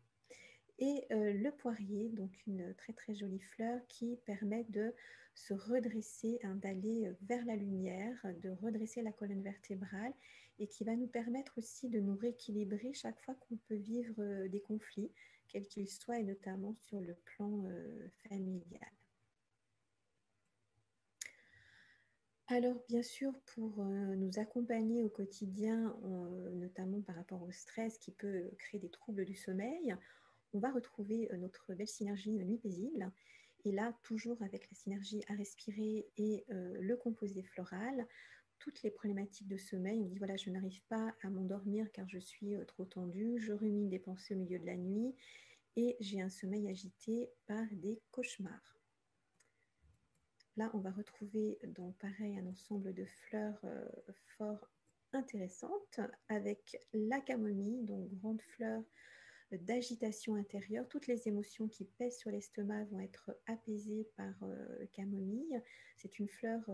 S2: Et le poirier, donc une très très jolie fleur qui permet de se redresser, hein, d'aller vers la lumière, de redresser la colonne vertébrale et qui va nous permettre aussi de nous rééquilibrer chaque fois qu'on peut vivre des conflits, quels qu'ils soient, et notamment sur le plan familial. Alors, bien sûr, pour nous accompagner au quotidien, notamment par rapport au stress qui peut créer des troubles du sommeil, on va retrouver notre belle synergie nuit paisible. Et là, toujours avec la synergie à respirer et le composé floral, toutes les problématiques de sommeil, on dit voilà, je n'arrive pas à m'endormir car je suis trop tendue, je rumine des pensées au milieu de la nuit et j'ai un sommeil agité par des cauchemars. Là, on va retrouver donc pareil un ensemble de fleurs fort intéressantes avec la camomille, donc grande fleur d'agitation intérieure. Toutes les émotions qui pèsent sur l'estomac vont être apaisées par camomille. C'est une fleur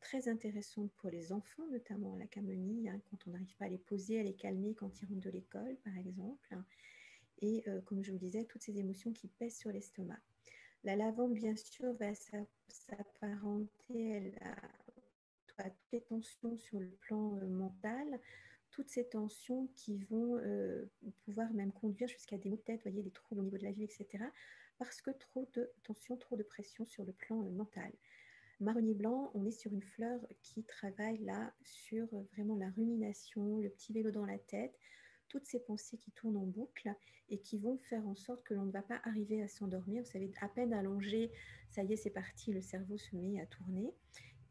S2: très intéressante pour les enfants, notamment la camomille, hein, quand on n'arrive pas à les poser, à les calmer quand ils rentrent de l'école, par exemple. Et comme je vous disais, toutes ces émotions qui pèsent sur l'estomac. La lavande, bien sûr, va s'apparenter à toutes les tensions sur le plan mental, toutes ces tensions qui vont pouvoir même conduire jusqu'à des maux de tête, voyez, des troubles au niveau de la vie, etc. Parce que trop de tension, trop de pression sur le plan mental. Marronnier blanc, on est sur une fleur qui travaille là sur vraiment la rumination, le petit vélo dans la tête, toutes ces pensées qui tournent en boucle et qui vont faire en sorte que l'on ne va pas arriver à s'endormir. Vous savez, à peine allongé, ça y est, c'est parti, le cerveau se met à tourner.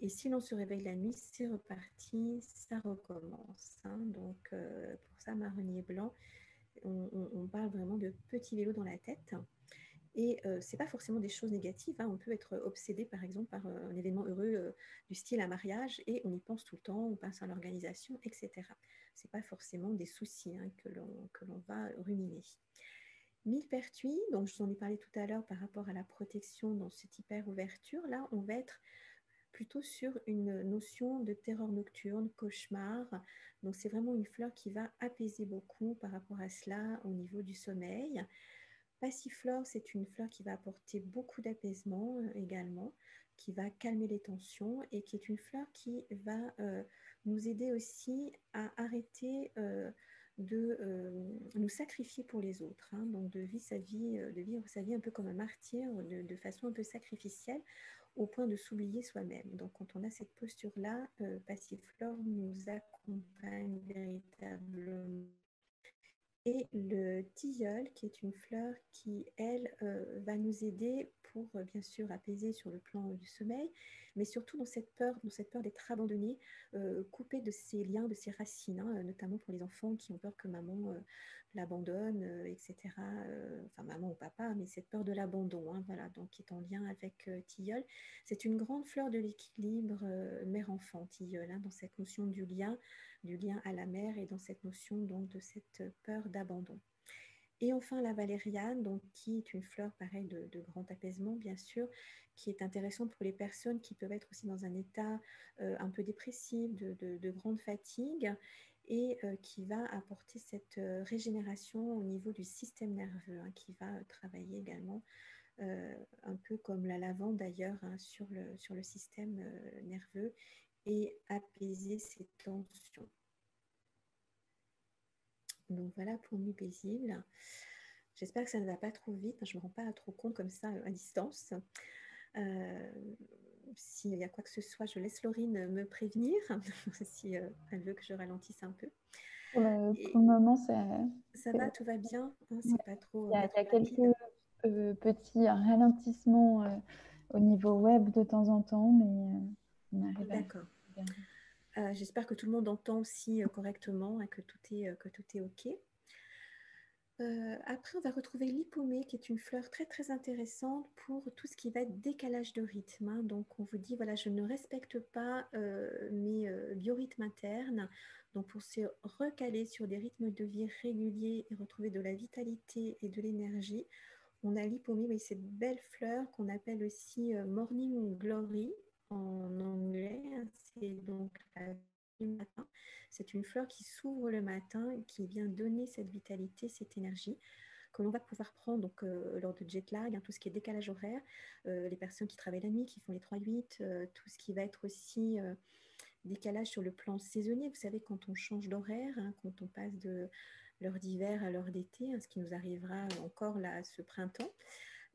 S2: Et si l'on se réveille la nuit, c'est reparti, ça recommence. Hein. Donc, pour ça, marronnier blanc, on parle vraiment de petit vélo dans la tête. Et ce n'est pas forcément des choses négatives. Hein. On peut être obsédé, par exemple, par un événement heureux du style un mariage et on y pense tout le temps, on pense à l'organisation, etc. Ce n'est pas forcément des soucis, hein, que l'on va ruminer. Millepertuis, donc je vous en ai parlé tout à l'heure par rapport à la protection dans cette hyper-ouverture. Là, on va être plutôt sur une notion de terreur nocturne, cauchemar. Donc, c'est vraiment une fleur qui va apaiser beaucoup par rapport à cela au niveau du sommeil. Passiflore, c'est une fleur qui va apporter beaucoup d'apaisement également, qui va calmer les tensions et qui est une fleur qui va nous aider aussi à arrêter de nous sacrifier pour les autres, hein, donc de vivre sa vie un peu comme un martyr, de façon un peu sacrificielle, au point de s'oublier soi-même. Donc quand on a cette posture-là, Passiflore nous accompagne véritablement. Et le tilleul, qui est une fleur qui, elle, va nous aider pour, bien sûr, apaiser sur le plan du sommeil, mais surtout dans cette peur d'être abandonné, coupé de ses liens, de ses racines, hein, notamment pour les enfants qui ont peur que maman l'abandonne, etc. Enfin, maman ou papa, mais cette peur de l'abandon, hein, voilà, donc qui est en lien avec tilleul. C'est une grande fleur de l'équilibre mère-enfant, tilleul, hein, dans cette notion du lien à la mère et dans cette notion donc de cette peur d'abandon. Et enfin la valériane, donc, qui est une fleur pareil de grand apaisement bien sûr, qui est intéressante pour les personnes qui peuvent être aussi dans un état un peu dépressif, de grande fatigue et qui va apporter cette régénération au niveau du système nerveux, hein, qui va travailler également un peu comme la lavande d'ailleurs, hein, sur le système nerveux et apaiser ces tensions. Donc voilà pour Nuit paisible. J'espère que ça ne va pas trop vite. Je ne me rends pas trop compte comme ça à distance. S'il y a quoi que ce soit, je laisse Laurine me prévenir si elle veut que je ralentisse un peu.
S1: Pour le moment,
S2: ça va, tout va bien, hein,
S1: ouais.
S2: c'est pas trop,
S1: Il y
S2: pas
S1: a
S2: trop
S1: quelques,
S2: rapide.
S1: petit ralentissement au niveau web de temps en temps, mais on arrive à
S2: D'accord.
S1: garder.
S2: J'espère que tout le monde entend aussi correctement et que tout est OK. Après, on va retrouver l'hypomée, qui est une fleur très très intéressante pour tout ce qui va être décalage de rythme, hein. Donc, on vous dit, voilà, je ne respecte pas mes biorhythmes internes. Donc, pour se recaler sur des rythmes de vie réguliers et retrouver de la vitalité et de l'énergie, on a l'hypomée, oui, cette belle fleur qu'on appelle aussi Morning Glory en anglais, hein. C'est donc la du matin. C'est une fleur qui s'ouvre le matin et qui vient donner cette vitalité, cette énergie que l'on va pouvoir prendre donc, lors de jet lag, hein, tout ce qui est décalage horaire, les personnes qui travaillent la nuit, qui font les 3-8, tout ce qui va être aussi décalage sur le plan saisonnier. Vous savez, quand on change d'horaire, hein, quand on passe de l'heure d'hiver à l'heure d'été, hein, ce qui nous arrivera encore là ce printemps,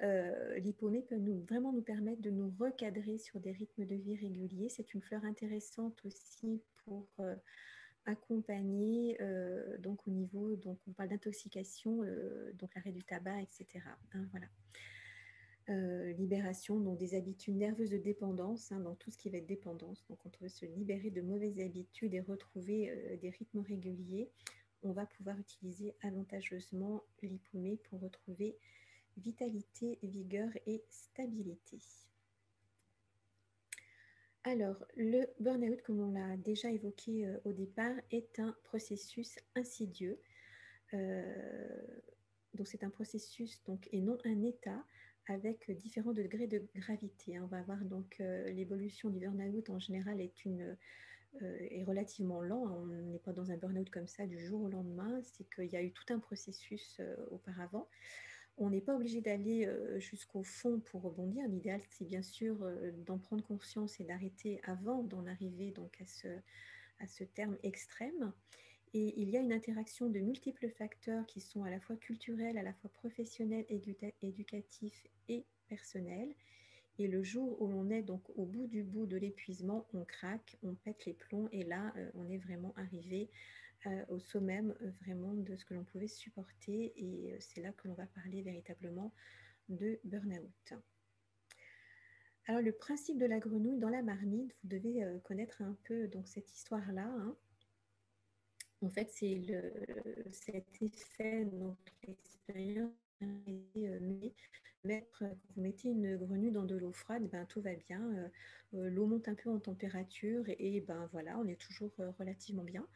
S2: l'hypomée peut vraiment nous permettre de nous recadrer sur des rythmes de vie réguliers. C'est une fleur intéressante aussi pour accompagner donc au niveau, donc on parle d'intoxication, donc l'arrêt du tabac, etc. Hein, voilà. Libération donc des habitudes nerveuses de dépendance, hein, dans tout ce qui va être dépendance. Donc, quand on veut se libérer de mauvaises habitudes et retrouver des rythmes réguliers, on va pouvoir utiliser avantageusement l'hypomée pour retrouver vitalité, vigueur et stabilité. Alors, le burn-out, comme on l'a déjà évoqué au départ, est un processus insidieux. Donc, c'est un processus donc, et non un état avec différents degrés de gravité. On va voir donc l'évolution du burn-out en général est relativement lent. On n'est pas dans un burn-out comme ça du jour au lendemain. C'est qu'il y a eu tout un processus auparavant. On n'est pas obligé d'aller jusqu'au fond pour rebondir. L'idéal, c'est bien sûr d'en prendre conscience et d'arrêter avant d'en arriver donc à ce terme extrême. Et il y a une interaction de multiples facteurs qui sont à la fois culturels, à la fois professionnels, éducatifs et personnels. Et le jour où l'on est donc au bout du bout de l'épuisement, on craque, on pète les plombs et là, on est vraiment arrivé au sommet vraiment de ce que l'on pouvait supporter et c'est là que l'on va parler véritablement de burn-out. Alors le principe de la grenouille dans la marmite, vous devez connaître un peu donc cette histoire-là, hein. En fait, c'est cet effet, donc l'expérience quand vous mettez une grenouille dans de l'eau froide, ben, tout va bien. L'eau monte un peu en température et ben voilà, on est toujours relativement bien.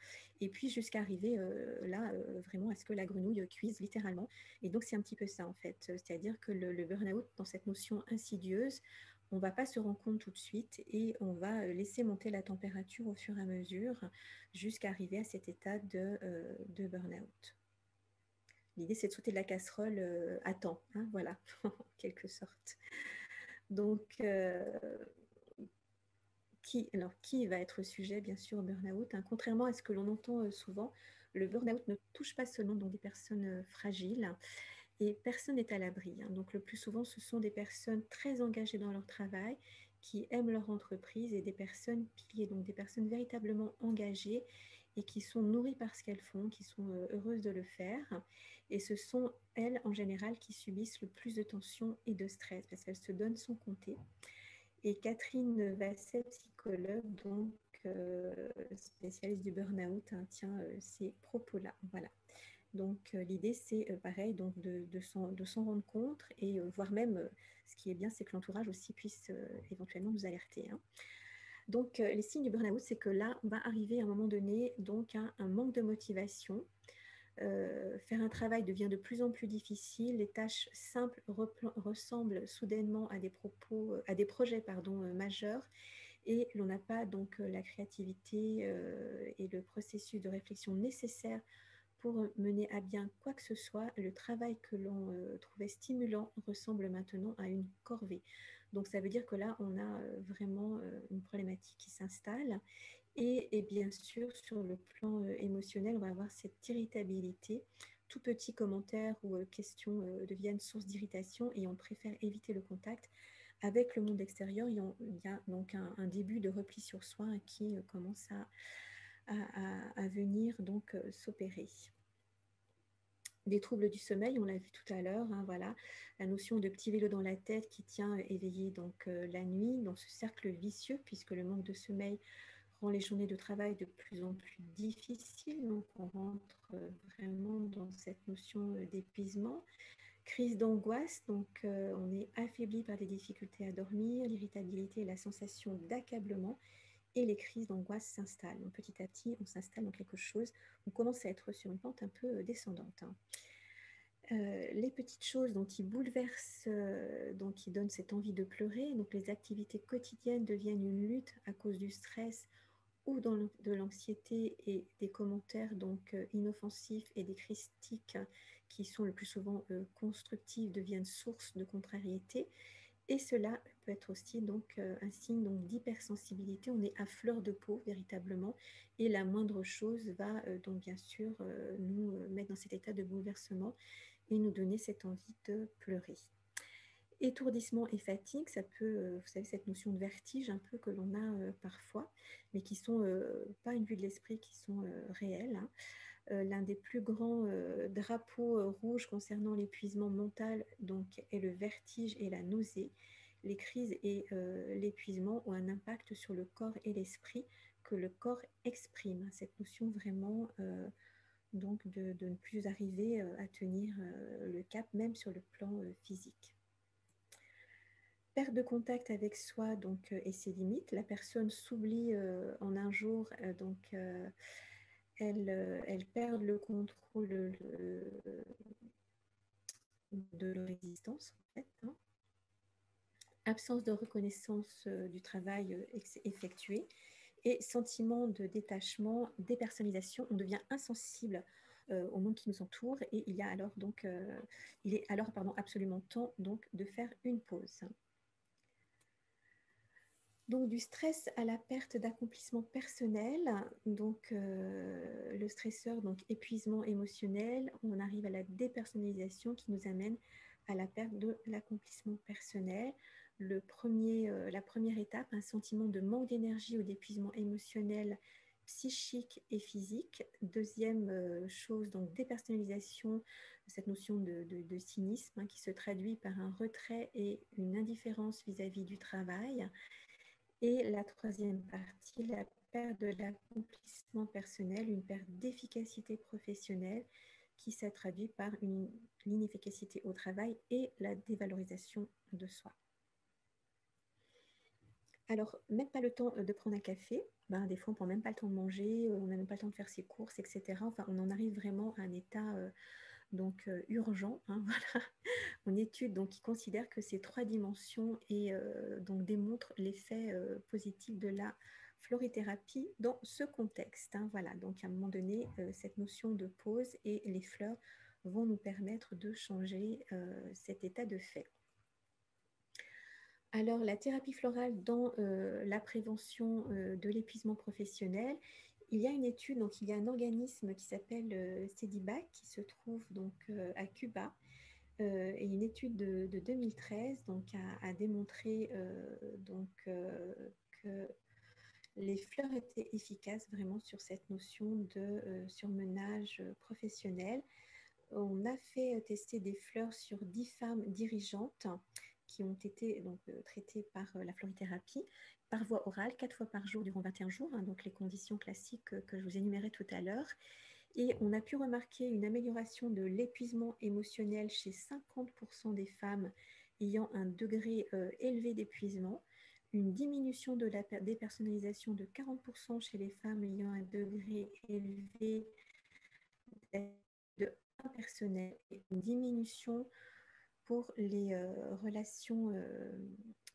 S2: Et puis jusqu'à arriver là, vraiment à ce que la grenouille cuise littéralement. Et donc c'est un petit peu ça en fait. C'est-à-dire que le burn-out, dans cette notion insidieuse, on ne va pas se rendre compte tout de suite et on va laisser monter la température au fur et à mesure jusqu'à arriver à cet état de burn-out. L'idée, c'est de sauter de la casserole à temps, hein, voilà, en quelque sorte. Donc, qui va être sujet, bien sûr, au burn-out, hein. Contrairement à ce que l'on entend souvent, le burn-out ne touche pas seulement donc, des personnes fragiles et personne n'est à l'abri, hein. Donc, le plus souvent, ce sont des personnes très engagées dans leur travail, qui aiment leur entreprise et des personnes piliers, donc des personnes véritablement engagées et qui sont nourries par ce qu'elles font, qui sont heureuses de le faire. Et ce sont elles, en général, qui subissent le plus de tension et de stress parce qu'elles se donnent sans compter. Et Catherine Vasset, psychologue, donc spécialiste du burn-out, hein, tient ces propos-là. Voilà. Donc l'idée, c'est pareil, donc de s'en rendre compte et voire même, ce qui est bien, c'est que l'entourage aussi puisse éventuellement nous alerter, hein. Donc les signes du burn-out, c'est que là, on va arriver à un moment donné donc à un manque de motivation. Faire un travail devient de plus en plus difficile. Les tâches simples ressemblent soudainement à des projets majeurs et l'on n'a pas donc la créativité et le processus de réflexion nécessaire pour mener à bien quoi que ce soit. Le travail que l'on trouvait stimulant ressemble maintenant à une corvée. Donc ça veut dire que là, on a vraiment une problématique qui s'installe. Et bien sûr, sur le plan émotionnel, on va avoir cette irritabilité. Tout petit commentaire ou question deviennent source d'irritation et on préfère éviter le contact avec le monde extérieur. Il y a donc un début de repli sur soi qui commence à venir donc s'opérer. Des troubles du sommeil, on l'a vu tout à l'heure, hein, voilà, la notion de petit vélo dans la tête qui tient éveillé donc la nuit, dans ce cercle vicieux, puisque le manque de sommeil rend les journées de travail de plus en plus difficiles. Donc, on rentre vraiment dans cette notion d'épuisement. Crise d'angoisse, donc on est affaibli par des difficultés à dormir, l'irritabilité et la sensation d'accablement. Et les crises d'angoisse s'installent. Donc, petit à petit, on s'installe dans quelque chose, on commence à être sur une pente un peu descendante, hein. Les petites choses donc, qui bouleversent, donc qui donnent cette envie de pleurer. Donc les activités quotidiennes deviennent une lutte à cause du stress ou de l'anxiété et des commentaires donc inoffensifs et des critiques qui sont le plus souvent constructives deviennent source de contrariété. Et cela peut être aussi donc un signe donc d'hypersensibilité. On est à fleur de peau véritablement, et la moindre chose va donc bien sûr nous mettre dans cet état de bouleversement et nous donner cette envie de pleurer. Étourdissement et fatigue, ça peut, vous savez, cette notion de vertige un peu que l'on a parfois, mais qui sont pas une vue de l'esprit, qui sont réelles, hein. L'un des plus grands drapeaux rouges concernant l'épuisement mental donc, est le vertige et la nausée. Les crises et l'épuisement ont un impact sur le corps et l'esprit que le corps exprime. Cette notion vraiment donc de ne plus arriver à tenir le cap, même sur le plan physique. Perte de contact avec soi donc, et ses limites. La personne s'oublie en un jour, donc elle perd le contrôle de leur existence, en fait, hein. Absence de reconnaissance du travail effectué et sentiment de détachement, dépersonnalisation. On devient insensible au monde qui nous entoure et il est alors absolument temps donc, de faire une pause. Donc du stress à la perte d'accomplissement personnel, donc le stresseur, donc épuisement émotionnel, on arrive à la dépersonnalisation qui nous amène à la perte de l'accomplissement personnel. La première étape, un sentiment de manque d'énergie ou d'épuisement émotionnel, psychique et physique. Deuxième chose, donc dépersonnalisation, cette notion de cynisme, hein, qui se traduit par un retrait et une indifférence vis-à-vis du travail. Et la troisième partie, la perte de l'accomplissement personnel, une perte d'efficacité professionnelle qui s'est traduite par l'inefficacité au travail et la dévalorisation de soi. Alors, même pas le temps de prendre un café, des fois on ne prend même pas le temps de manger, on n'a même pas le temps de faire ses courses, etc. Enfin, on en arrive vraiment à un état donc urgent, hein, voilà. Une étude donc, qui considère que ces trois dimensions et donc démontre l'effet positif de la florithérapie dans ce contexte, hein, voilà. Donc à un moment donné, cette notion de pause et les fleurs vont nous permettre de changer cet état de fait. Alors la thérapie florale dans la prévention de l'épuisement professionnel, il y a une étude, donc il y a un organisme qui s'appelle CEDIBAC qui se trouve donc à Cuba. Et une étude de 2013 donc, a démontré que les fleurs étaient efficaces vraiment sur cette notion de surmenage professionnel. On a fait tester des fleurs sur 10 femmes dirigeantes qui ont été donc, traitées par la florithérapie par voie orale 4 fois par jour durant 21 jours, hein, donc les conditions classiques que je vous énumérais tout à l'heure. Et on a pu remarquer une amélioration de l'épuisement émotionnel chez 50% des femmes ayant un degré élevé d'épuisement, une diminution de la dépersonnalisation de 40% chez les femmes ayant un degré élevé de impersonnel et une diminution pour les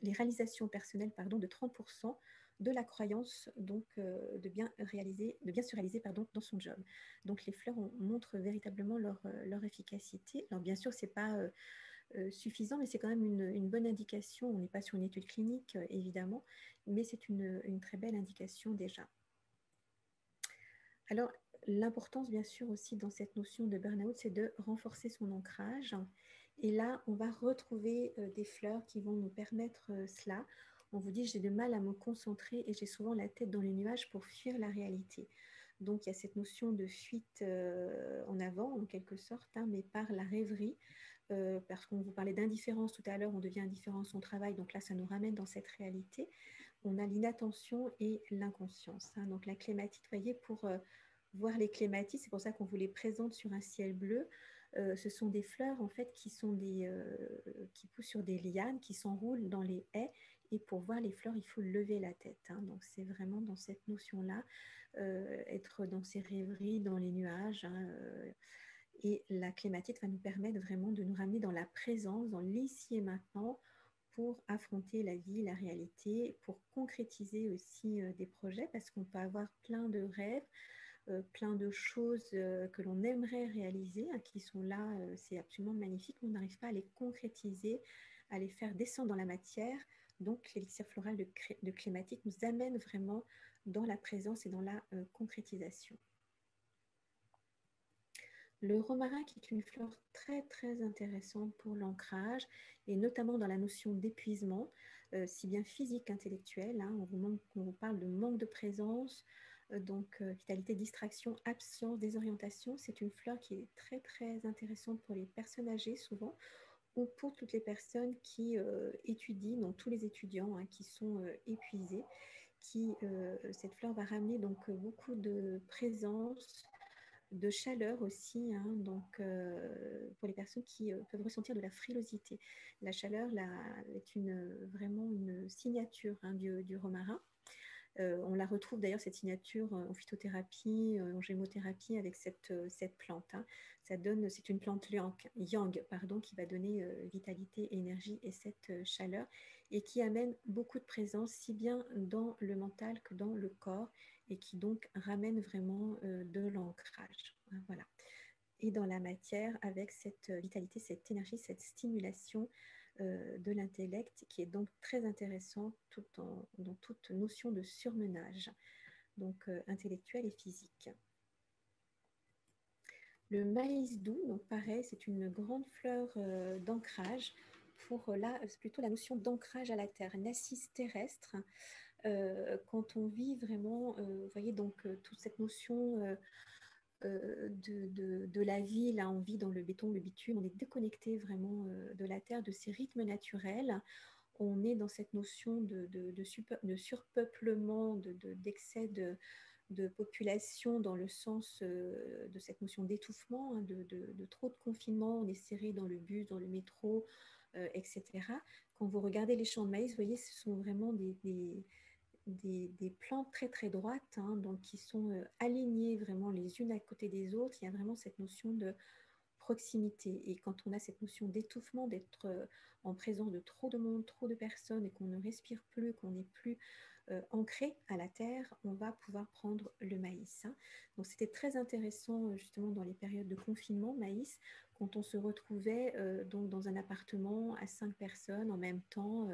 S2: les réalisations personnelles de 30% de la croyance donc, de bien se réaliser dans son job. Donc les fleurs montrent véritablement leur efficacité. Alors bien sûr, ce n'est pas suffisant, mais c'est quand même une bonne indication. On n'est pas sur une étude clinique, évidemment, mais c'est une très belle indication déjà. Alors, l'importance, bien sûr, aussi dans cette notion de burn-out, c'est de renforcer son ancrage. Et là, on va retrouver des fleurs qui vont nous permettre cela. On vous dit, j'ai du mal à me concentrer et j'ai souvent la tête dans les nuages pour fuir la réalité. Donc, il y a cette notion de fuite en avant, en quelque sorte, hein, mais par la rêverie. Parce qu'on vous parlait d'indifférence tout à l'heure, on devient indifférent à son travail, donc là, ça nous ramène dans cette réalité. On a l'inattention et l'inconscience, hein. Donc, la clématite, vous voyez, pour voir les clématites, c'est pour ça qu'on vous les présente sur un ciel bleu. Ce sont des fleurs, en fait, qui poussent sur des lianes, qui s'enroulent dans les haies. Et pour voir les fleurs, il faut lever la tête, hein. Donc, c'est vraiment dans cette notion-là, être dans ces rêveries, dans les nuages, hein, et la clématite va nous permettre vraiment de nous ramener dans la présence, dans l'ici et maintenant, pour affronter la vie, la réalité, pour concrétiser aussi des projets, parce qu'on peut avoir plein de rêves, plein de choses que l'on aimerait réaliser, hein, qui sont là, c'est absolument magnifique, mais on n'arrive pas à les concrétiser, à les faire descendre dans la matière. Donc, l'élixir floral de clématite nous amène vraiment dans la présence et dans la concrétisation. Le romarin, qui est une fleur très très intéressante pour l'ancrage, et notamment dans la notion d'épuisement, si bien physique qu'intellectuel, hein. On vous parle de manque de présence, vitalité, distraction, absence, désorientation. C'est une fleur qui est très très intéressante pour les personnes âgées souvent, ou pour toutes les personnes qui étudient, donc tous les étudiants, hein, qui sont épuisés. Cette fleur va ramener donc beaucoup de présence, de chaleur aussi, hein, pour les personnes qui peuvent ressentir de la frilosité. La chaleur là, est vraiment une signature, hein, du romarin. On la retrouve d'ailleurs, cette signature, en phytothérapie, en gémothérapie, avec cette plante, hein. C'est une plante yang, pardon, qui va donner vitalité, énergie et cette chaleur, et qui amène beaucoup de présence, si bien dans le mental que dans le corps, et qui donc ramène vraiment de l'ancrage, hein, voilà. Et dans la matière, avec cette vitalité, cette énergie, cette stimulation de l'intellect, qui est donc très intéressant dans toute notion de surmenage, donc intellectuel et physique. Le maïs doux, donc pareil, c'est une grande fleur d'ancrage. Là, c'est plutôt la notion d'ancrage à la terre, une assise terrestre. Quand on vit vraiment, vous voyez, donc toute cette notion de la vie, là on vit dans le béton, le bitume, on est déconnecté vraiment de la terre, de ses rythmes naturels. On est dans cette notion de surpeuplement, d'excès de population, dans le sens de cette notion d'étouffement, hein, de trop de confinement. On est serré dans le bus, dans le métro, etc. Quand vous regardez les champs de maïs, vous voyez, ce sont vraiment des plantes très très droites, hein, donc qui sont alignées vraiment les unes à côté des autres. Il y a vraiment cette notion de proximité. Et quand on a cette notion d'étouffement, d'être en présence de trop de monde, trop de personnes, et qu'on ne respire plus, qu'on n'est plus ancré à la terre, on va pouvoir prendre le maïs, hein. Donc c'était très intéressant justement dans les périodes de confinement, maïs, quand on se retrouvait donc dans un appartement à 5 personnes en même temps,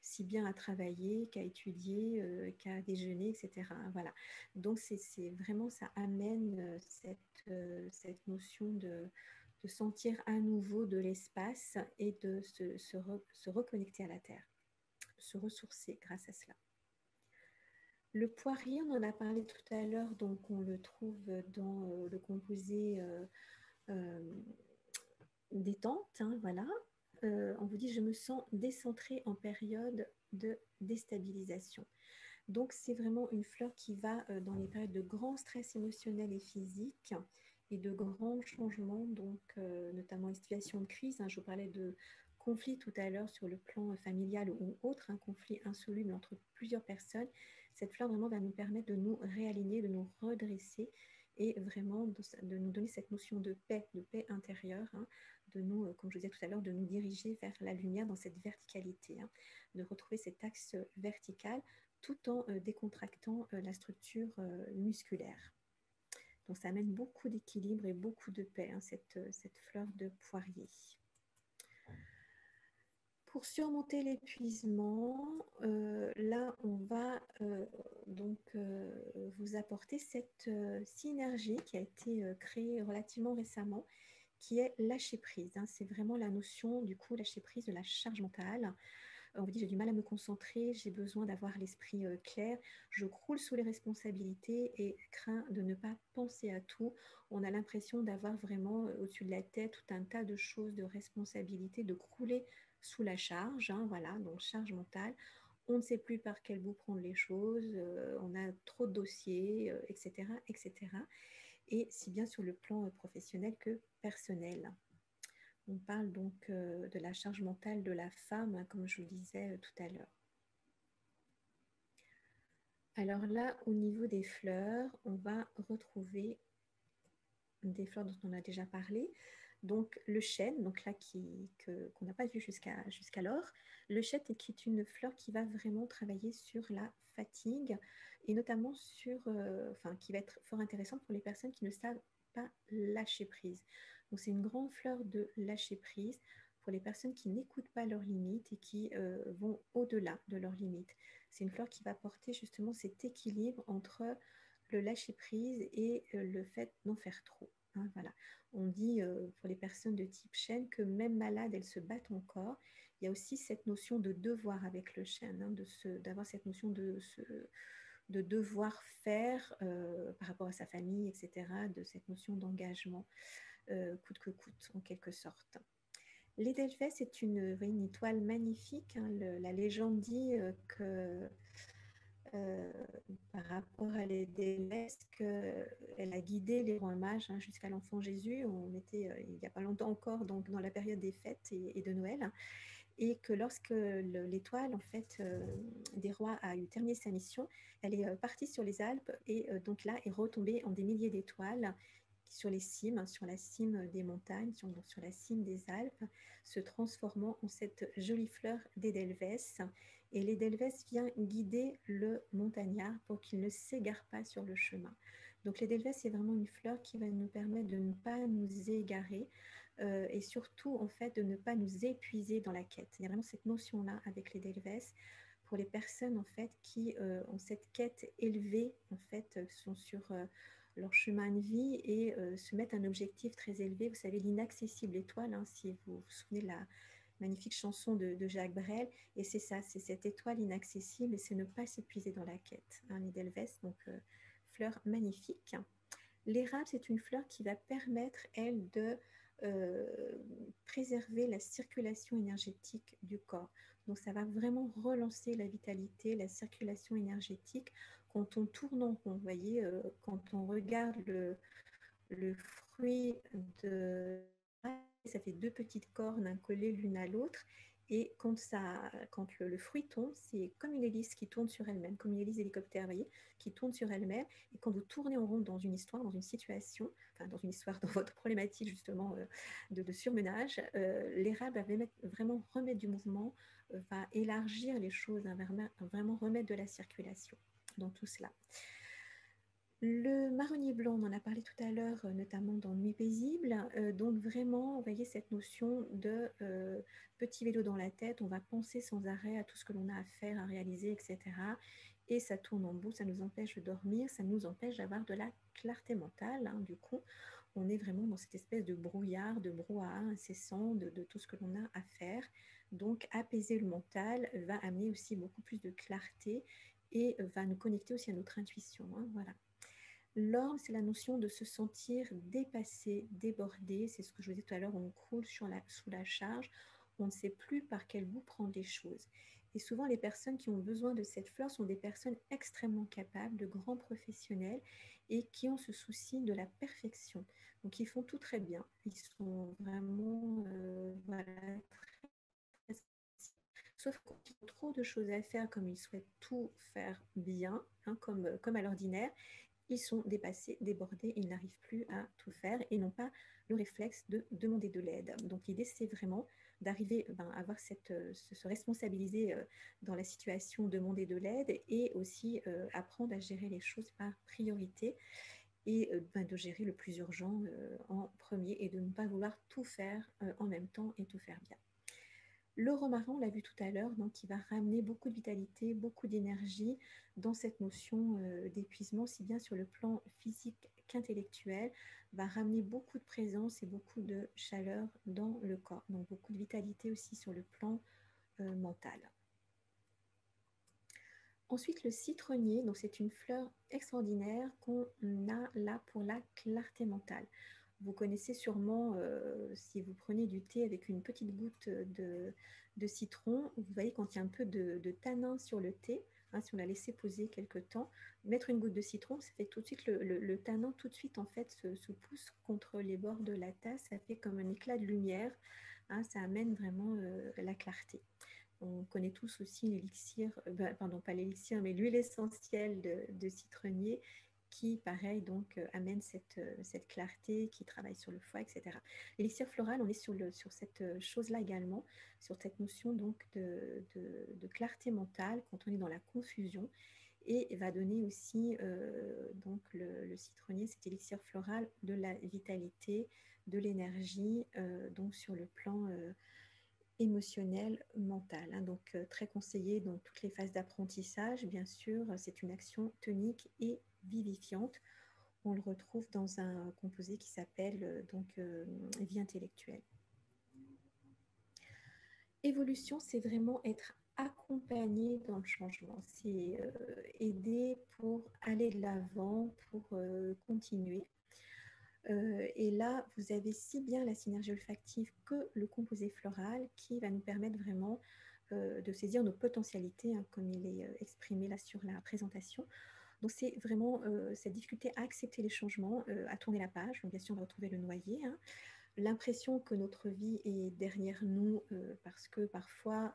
S2: si bien à travailler qu'à étudier, qu'à déjeuner, etc. Voilà. Donc c'est vraiment, ça amène cette notion de sentir à nouveau de l'espace et de se reconnecter à la terre, se ressourcer grâce à cela. Le poirier, on en a parlé tout à l'heure, donc on le trouve dans le composé détente, hein, voilà. On vous dit, je me sens décentrée en période de déstabilisation. Donc, c'est vraiment une fleur qui va dans les périodes de grand stress émotionnel et physique, et de grands changements, donc notamment les situations de crise, hein. Je vous parlais de conflit tout à l'heure sur le plan familial ou autre, un conflit insoluble entre plusieurs personnes. Cette fleur vraiment va nous permettre de nous réaligner, de nous redresser, et vraiment de nous donner cette notion de paix intérieure, hein, de nous, comme je vous disais tout à l'heure, de nous diriger vers la lumière dans cette verticalité, hein, de retrouver cet axe vertical, tout en décontractant la structure musculaire. Donc ça amène beaucoup d'équilibre et beaucoup de paix, hein, cette fleur de poirier. Pour surmonter l'épuisement, là on va vous apporter cette synergie qui a été créée relativement récemment, qui est lâcher prise, hein. C'est vraiment la notion, du coup, lâcher prise de la charge mentale. On vous dit, j'ai du mal à me concentrer, j'ai besoin d'avoir l'esprit clair, je croule sous les responsabilités et crains de ne pas penser à tout. On a l'impression d'avoir vraiment au-dessus de la tête tout un tas de choses, de responsabilités, de crouler sous la charge, hein, voilà, donc charge mentale. On ne sait plus par quel bout prendre les choses, on a trop de dossiers, etc., etc. Et si bien sur le plan professionnel que personnel. On parle donc de la charge mentale de la femme, hein, comme je vous disais tout à l'heure. Alors là, au niveau des fleurs, on va retrouver des fleurs dont on a déjà parlé. Donc le chêne, donc là qu'on n'a pas vu jusqu'alors, le chêne qui est une fleur qui va vraiment travailler sur la fatigue et notamment qui va être fort intéressante pour les personnes qui ne savent pas lâcher prise. Donc c'est une grande fleur de lâcher prise pour les personnes qui n'écoutent pas leurs limites et qui vont au-delà de leurs limites. C'est une fleur qui va porter justement cet équilibre entre le lâcher prise et le fait d'en faire trop. Hein, voilà. On dit pour les personnes de type chêne que même malades, elles se battent encore. Il y a aussi cette notion de devoir avec le chêne, hein, d'avoir cette notion de devoir faire par rapport à sa famille, etc., de cette notion d'engagement coûte que coûte, en quelque sorte. L'Edelweiss est une étoile magnifique. Hein. La légende dit que euh, par rapport à l'Edelweiss, qu'elle a guidé les rois mages, hein, jusqu'à l'enfant Jésus. On était il n'y a pas longtemps encore donc, dans la période des fêtes et de Noël. Et que lorsque l'étoile en fait, des rois a eu terminé sa mission, elle est partie sur les Alpes et donc là est retombée en des milliers d'étoiles sur les cimes, sur la cime des montagnes, sur la cime des Alpes, se transformant en cette jolie fleur d'Edelweiss. Et l'Edelweiss vient guider le montagnard pour qu'il ne s'égare pas sur le chemin. Donc l'Edelweiss est vraiment une fleur qui va nous permettre de ne pas nous égarer et surtout en fait de ne pas nous épuiser dans la quête. Il y a vraiment cette notion-là avec l'Edelweiss pour les personnes en fait qui ont cette quête élevée, en fait sont sur leur chemin de vie et se mettent un objectif très élevé. Vous savez, l'inaccessible étoile, hein, si vous vous souvenez de la magnifique chanson de Jacques Brel, et c'est ça, c'est cette étoile inaccessible et c'est ne pas s'épuiser dans la quête. Hein, l'Edelweiss, donc fleur magnifique. L'érable, c'est une fleur qui va permettre, elle, de préserver la circulation énergétique du corps. Donc, ça va vraiment relancer la vitalité, la circulation énergétique. Quand on tourne en rond, vous voyez, quand on regarde le fruit de... Ça fait deux petites cornes collées l'une à l'autre. Et quand le fruit tombe, c'est comme une hélice qui tourne sur elle-même, comme une hélice d'hélicoptère, vous voyez, qui tourne sur elle-même. Et quand vous tournez en rond dans une histoire, dans une situation, enfin dans une histoire, dans votre problématique justement de surmenage, l'érable va vraiment remettre du mouvement, va élargir les choses, hein, vraiment remettre de la circulation dans tout cela. Le marronnier blanc, on en a parlé tout à l'heure, notamment dans Nuit paisible. Donc vraiment, vous voyez cette notion de petit vélo dans la tête, on va penser sans arrêt à tout ce que l'on a à faire, à réaliser, etc. Et ça tourne en bout, ça nous empêche de dormir, ça nous empêche d'avoir de la clarté mentale. Hein. Du coup, on est vraiment dans cette espèce de brouillard, de brouhaha incessant de tout ce que l'on a à faire. Donc apaiser le mental va amener aussi beaucoup plus de clarté et va nous connecter aussi à notre intuition. Hein. Voilà. L'orme, c'est la notion de se sentir dépassé, débordé. C'est ce que je vous disais tout à l'heure, on croule sous la charge. On ne sait plus par quel bout prendre les choses. Et souvent, les personnes qui ont besoin de cette fleur sont des personnes extrêmement capables, de grands professionnels et qui ont ce souci de la perfection. Donc, ils font tout très bien. Ils sont vraiment, voilà, très... Sauf qu'ils ont trop de choses à faire, comme ils souhaitent tout faire bien, hein, comme à l'ordinaire, ils sont dépassés, débordés, ils n'arrivent plus à tout faire et n'ont pas le réflexe de demander de l'aide. Donc l'idée, c'est vraiment d'arriver à avoir se responsabiliser dans la situation, demander de l'aide et aussi apprendre à gérer les choses par priorité et de gérer le plus urgent en premier et de ne pas vouloir tout faire en même temps et tout faire bien. Le romarin, on l'a vu tout à l'heure, donc qui va ramener beaucoup de vitalité, beaucoup d'énergie dans cette notion d'épuisement, si bien sur le plan physique qu'intellectuel, va ramener beaucoup de présence et beaucoup de chaleur dans le corps, donc beaucoup de vitalité aussi sur le plan mental. Ensuite, le citronnier, donc c'est une fleur extraordinaire qu'on a là pour la clarté mentale. Vous connaissez sûrement, si vous prenez du thé avec une petite goutte de citron, vous voyez quand il y a un peu de tanin sur le thé, hein, si on l'a laissé poser quelques temps, mettre une goutte de citron, ça fait tout de suite le tanin tout de suite en fait se pousse contre les bords de la tasse, ça fait comme un éclat de lumière, hein, ça amène vraiment la clarté. On connaît tous aussi l'élixir, pardon, pas l'élixir, mais l'huile essentielle de citronnier qui, pareil, donc amène cette clarté, qui travaille sur le foie, etc. L'élixir floral, on est sur cette chose-là également, sur cette notion donc de clarté mentale quand on est dans la confusion, et va donner aussi donc le citronnier, cet élixir floral, de la vitalité, de l'énergie, donc sur le plan émotionnel, mental, hein. Donc très conseillé dans toutes les phases d'apprentissage. Bien sûr, c'est une action tonique et vivifiante. On le retrouve dans un composé qui s'appelle vie intellectuelle. Évolution, c'est vraiment être accompagné dans le changement. C'est aider pour aller de l'avant, pour continuer. Et là, vous avez si bien la synergie olfactive que le composé floral qui va nous permettre vraiment de saisir nos potentialités, hein, comme il est exprimé là sur la présentation. Donc, c'est vraiment cette difficulté à accepter les changements, à tourner la page. Donc, bien sûr, on va retrouver le noyer, hein. L'impression que notre vie est derrière nous parce que parfois,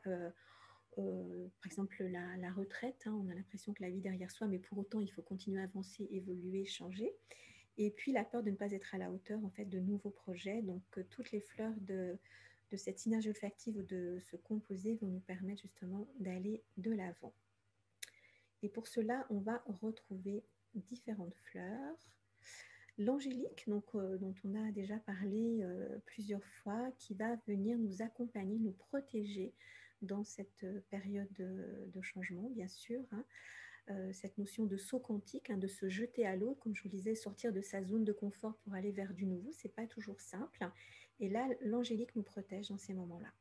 S2: par exemple, la retraite, hein, on a l'impression que la vie est derrière soi, mais pour autant, il faut continuer à avancer, évoluer, changer. Et puis la peur de ne pas être à la hauteur en fait de nouveaux projets. Donc toutes les fleurs de cette synergie olfactive ou de ce composé vont nous permettre justement d'aller de l'avant. Et pour cela, on va retrouver différentes fleurs. L'angélique, dont on a déjà parlé plusieurs fois, qui va venir nous accompagner, nous protéger dans cette période de changement, bien sûr, hein. Cette notion de saut quantique, hein, de se jeter à l'eau, comme je vous disais, sortir de sa zone de confort pour aller vers du nouveau, c'est pas toujours simple. Et là, l'angélique nous protège dans ces moments-là.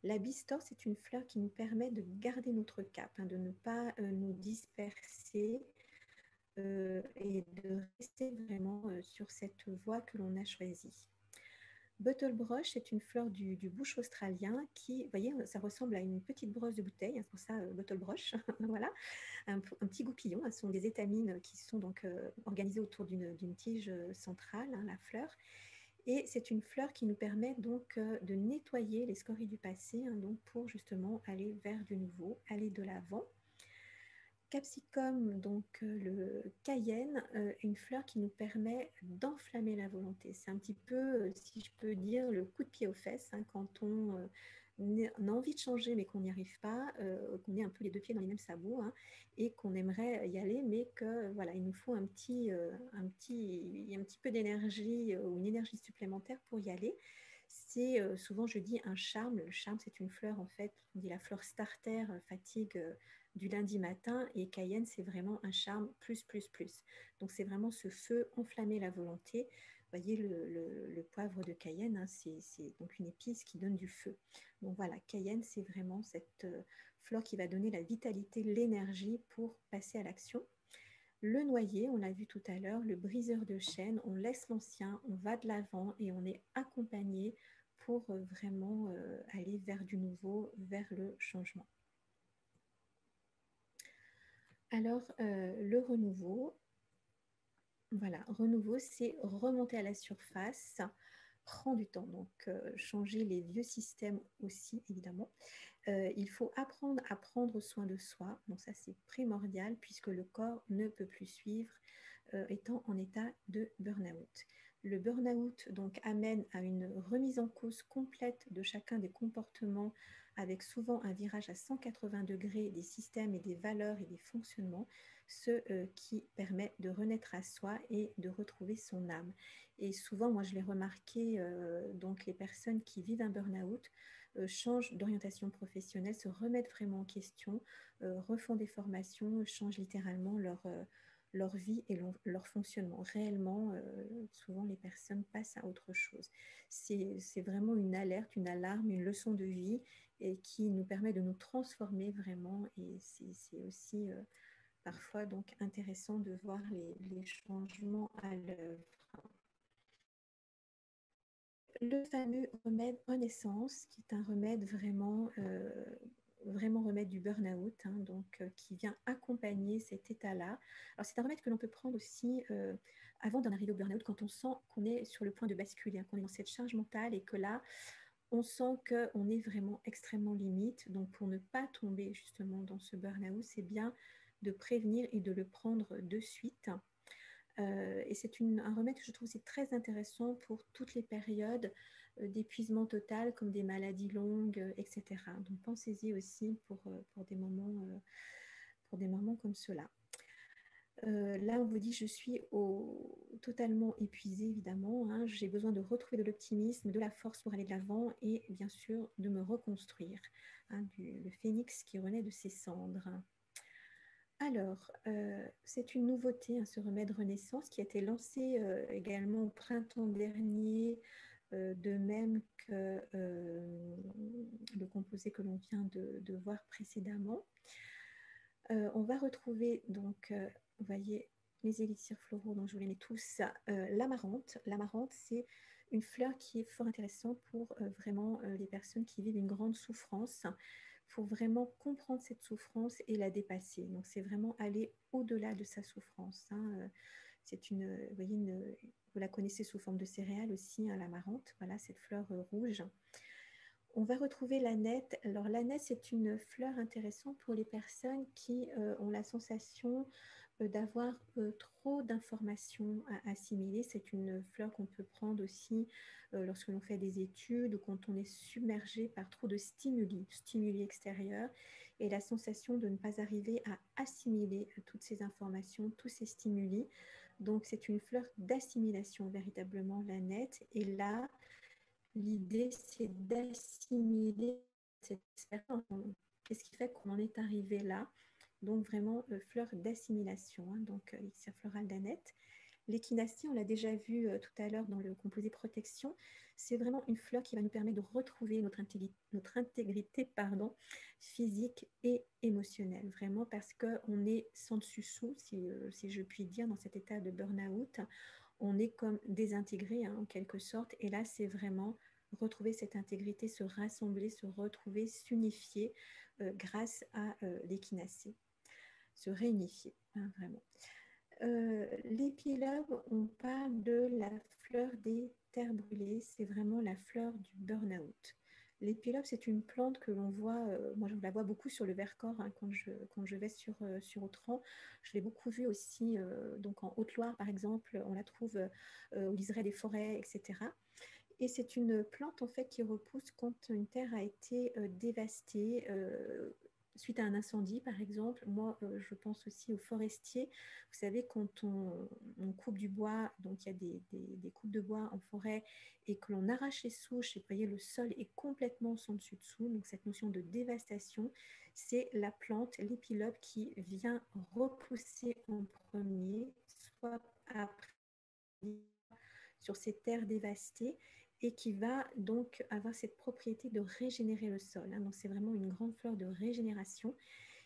S2: La bistor, c'est une fleur qui nous permet de garder notre cap, hein, de ne pas nous disperser et de rester vraiment sur cette voie que l'on a choisie. Bottlebrush est une fleur du bush australien qui, vous voyez, ça ressemble à une petite brosse de bouteille, c'est pour ça Bottlebrush, voilà, un petit goupillon. Ce sont des étamines qui sont donc organisées autour d'une tige centrale, hein, la fleur. Et c'est une fleur qui nous permet donc de nettoyer les scories du passé, hein, donc pour justement aller vers du nouveau, aller de l'avant. Capsicum, donc le cayenne, une fleur qui nous permet d'enflammer la volonté. C'est un petit peu, si je peux dire, le coup de pied aux fesses, hein, quand on a envie de changer mais qu'on n'y arrive pas, qu'on est un peu les deux pieds dans les mêmes sabots, hein, et qu'on aimerait y aller, mais que voilà, il nous faut un petit peu d'énergie ou une énergie supplémentaire pour y aller. C'est souvent, je dis, un charme. Le charme, c'est une fleur, en fait, on dit la fleur starter, fatigue du lundi matin, et cayenne, c'est vraiment un charme plus, plus, plus. Donc, c'est vraiment ce feu, enflammer la volonté. Vous voyez, le poivre de cayenne, hein, c'est donc une épice qui donne du feu. Donc voilà, cayenne, c'est vraiment cette fleur qui va donner la vitalité, l'énergie pour passer à l'action. Le noyer, on l'a vu tout à l'heure, le briseur de chaînes, on laisse l'ancien, on va de l'avant et on est accompagné pour vraiment aller vers du nouveau, vers le changement. Alors, le renouveau, voilà, renouveau, c'est remonter à la surface, prend du temps, donc changer les vieux systèmes aussi, évidemment. Il faut apprendre à prendre soin de soi, donc ça c'est primordial puisque le corps ne peut plus suivre étant en état de burn-out. Le burn-out donc amène à une remise en cause complète de chacun des comportements, avec souvent un virage à 180 degrés des systèmes et des valeurs et des fonctionnements, ce qui permet de renaître à soi et de retrouver son âme. Et souvent, moi je l'ai remarqué, donc les personnes qui vivent un burn-out changent d'orientation professionnelle, se remettent vraiment en question, refont des formations, changent littéralement leur vie et leur fonctionnement. Réellement, souvent les personnes passent à autre chose. C'est vraiment une alerte, une alarme, une leçon de vie, et qui nous permet de nous transformer vraiment. Et c'est aussi parfois donc intéressant de voir les changements à l'œuvre. Le fameux remède Renaissance, qui est un remède vraiment remède du burn-out, hein, donc qui vient accompagner cet état-là. Alors c'est un remède que l'on peut prendre aussi avant d'en arriver au burn-out, quand on sent qu'on est sur le point de basculer, hein, qu'on est dans cette charge mentale et que là, on sent qu'on est vraiment extrêmement limite. Donc pour ne pas tomber justement dans ce burn-out, c'est bien de prévenir et de le prendre de suite. Et c'est un remède que je trouve aussi très intéressant pour toutes les périodes d'épuisement total, comme des maladies longues, etc. Donc pensez-y aussi pour des moments comme cela. Là, on vous dit, je suis totalement épuisée, évidemment. Hein. J'ai besoin de retrouver de l'optimisme, de la force pour aller de l'avant et bien sûr de me reconstruire. Hein, le phénix qui renaît de ses cendres. Alors, c'est une nouveauté, hein, ce remède Renaissance, qui a été lancé également au printemps dernier, de même que le composé que l'on vient de voir précédemment. On va retrouver donc, vous voyez, les élixirs floraux dont je vous les mets tous, l'amarante. L'amarante, c'est une fleur qui est fort intéressante pour vraiment les personnes qui vivent une grande souffrance. Il faut vraiment comprendre cette souffrance et la dépasser. Donc, c'est vraiment aller au-delà de sa souffrance. Hein. C'est vous voyez, vous la connaissez sous forme de céréales aussi, hein, l'amarante. Voilà, cette fleur rouge. On va retrouver l'âneth. Alors l'âneth, c'est une fleur intéressante pour les personnes qui ont la sensation d'avoir trop d'informations à assimiler. C'est une fleur qu'on peut prendre aussi lorsque l'on fait des études ou quand on est submergé par trop de stimuli extérieurs et la sensation de ne pas arriver à assimiler toutes ces informations, tous ces stimuli. Donc c'est une fleur d'assimilation véritablement, l'âneth. Et là, l'idée, c'est d'assimiler cette expérience. Qu'est-ce qui fait qu'on en est arrivé là? Donc, vraiment, fleur d'assimilation, hein, donc elixir floral d'Annette. L'échinacée, on l'a déjà vu tout à l'heure dans le composé protection, c'est vraiment une fleur qui va nous permettre de retrouver notre intégrité physique et émotionnelle, vraiment parce qu'on est sans dessus-dessous, si je puis dire, dans cet état de burn-out. On est comme désintégré, hein, en quelque sorte, et là, c'est vraiment retrouver cette intégrité, se rassembler, se retrouver, s'unifier grâce à l'échinacée, se réunifier, hein, vraiment. L'épilogue, on parle de la fleur des terres brûlées, c'est vraiment la fleur du burn-out. L'épilogue, c'est une plante que l'on voit, moi je la vois beaucoup sur le Vercors, hein, quand je vais sur Autran. Je l'ai beaucoup vue aussi donc en Haute-Loire par exemple, on la trouve au liseré des forêts, etc. Et c'est une plante en fait qui repousse quand une terre a été dévastée suite à un incendie par exemple. Moi, je pense aussi aux forestiers. Vous savez, quand on coupe du bois, donc il y a des coupes de bois en forêt et que l'on arrache les souches et vous voyez, le sol est complètement sans dessus-dessous. Donc cette notion de dévastation, c'est la plante, l'épilogue qui vient repousser en premier, soit après sur ces terres dévastées et qui va donc avoir cette propriété de régénérer le sol. Hein. Donc c'est vraiment une grande fleur de régénération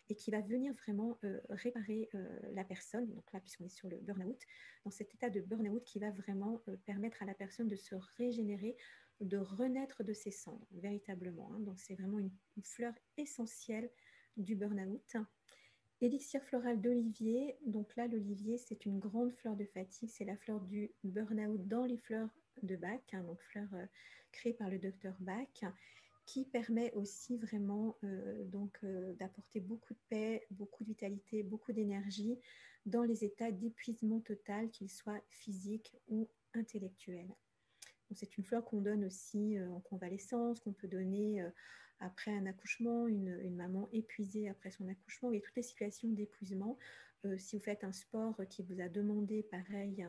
S2: et qui va venir vraiment réparer la personne. Donc là, puisqu'on est sur le burn-out, dans cet état de burn-out qui va vraiment permettre à la personne de se régénérer, de renaître de ses cendres, véritablement. Hein. Donc c'est vraiment une fleur essentielle du burn-out. Élixir floral d'olivier. Donc là, l'olivier, c'est une grande fleur de fatigue. C'est la fleur du burn-out dans les fleurs de Bach, hein, donc fleur créée par le docteur Bach, qui permet aussi vraiment d'apporter beaucoup de paix, beaucoup de vitalité, beaucoup d'énergie dans les états d'épuisement total, qu'ils soient physiques ou intellectuels. C'est une fleur qu'on donne aussi en convalescence, qu'on peut donner après un accouchement, une maman épuisée après son accouchement, et toutes les situations d'épuisement. Si vous faites un sport qui vous a demandé, pareil,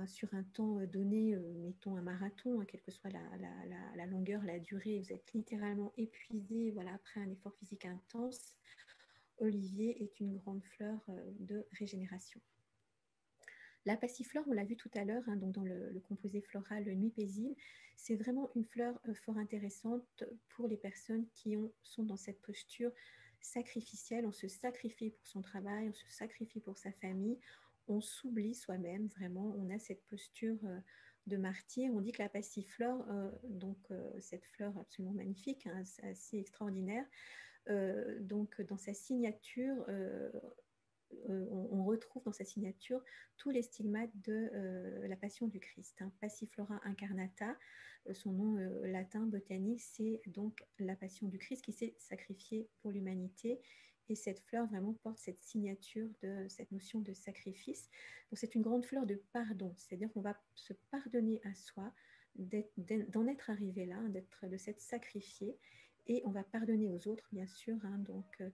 S2: sur un temps donné, mettons un marathon, hein, quelle que soit la longueur, la durée, vous êtes littéralement épuisé, voilà, après un effort physique intense, Olivier est une grande fleur de régénération. La passiflore, on l'a vu tout à l'heure, hein, donc dans le composé floral Nuit paisible, c'est vraiment une fleur fort intéressante pour les personnes qui sont dans cette posture sacrificielle. On se sacrifie pour son travail, on se sacrifie pour sa famille, on s'oublie soi-même, vraiment, on a cette posture de martyr. On dit que la passiflore, cette fleur absolument magnifique, hein, assez extraordinaire, donc dans sa signature, on retrouve dans sa signature tous les stigmates de la Passion du Christ, hein. Passiflora incarnata, son nom latin botanique, c'est donc la Passion du Christ qui s'est sacrifié pour l'humanité. Et cette fleur vraiment porte cette signature de cette notion de sacrifice. Donc c'est une grande fleur de pardon, c'est-à-dire qu'on va se pardonner à soi d'en être arrivé là, de s'être sacrifié, et on va pardonner aux autres, bien sûr, hein,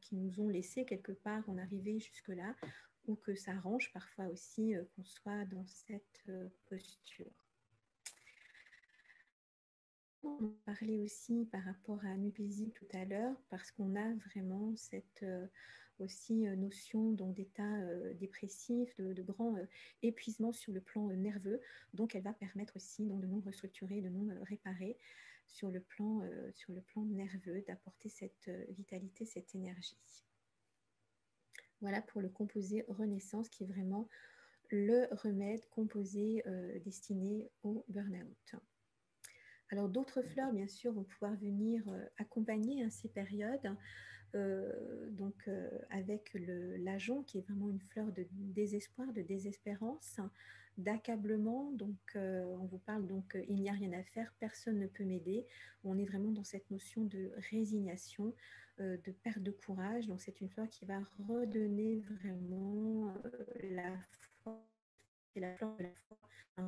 S2: qui nous ont laissé quelque part en arriver jusque-là, ou que ça arrange parfois aussi qu'on soit dans cette posture. On parlait aussi par rapport à Nupésie tout à l'heure, parce qu'on a vraiment cette aussi notion d'état dépressif, de grand épuisement sur le plan nerveux. Donc, elle va permettre aussi de nous restructurer, de nous réparer sur le plan nerveux, d'apporter cette vitalité, cette énergie. Voilà pour le composé Renaissance, qui est vraiment le remède composé destiné au burn-out. Alors d'autres fleurs, bien sûr, vont pouvoir venir accompagner ces périodes, avec l'ajon, qui est vraiment une fleur de désespoir, de désespérance, d'accablement. Donc on vous parle, il n'y a rien à faire, personne ne peut m'aider. On est vraiment dans cette notion de résignation, de perte de courage. Donc c'est une fleur qui va redonner vraiment la foi, et la fleur de la foi,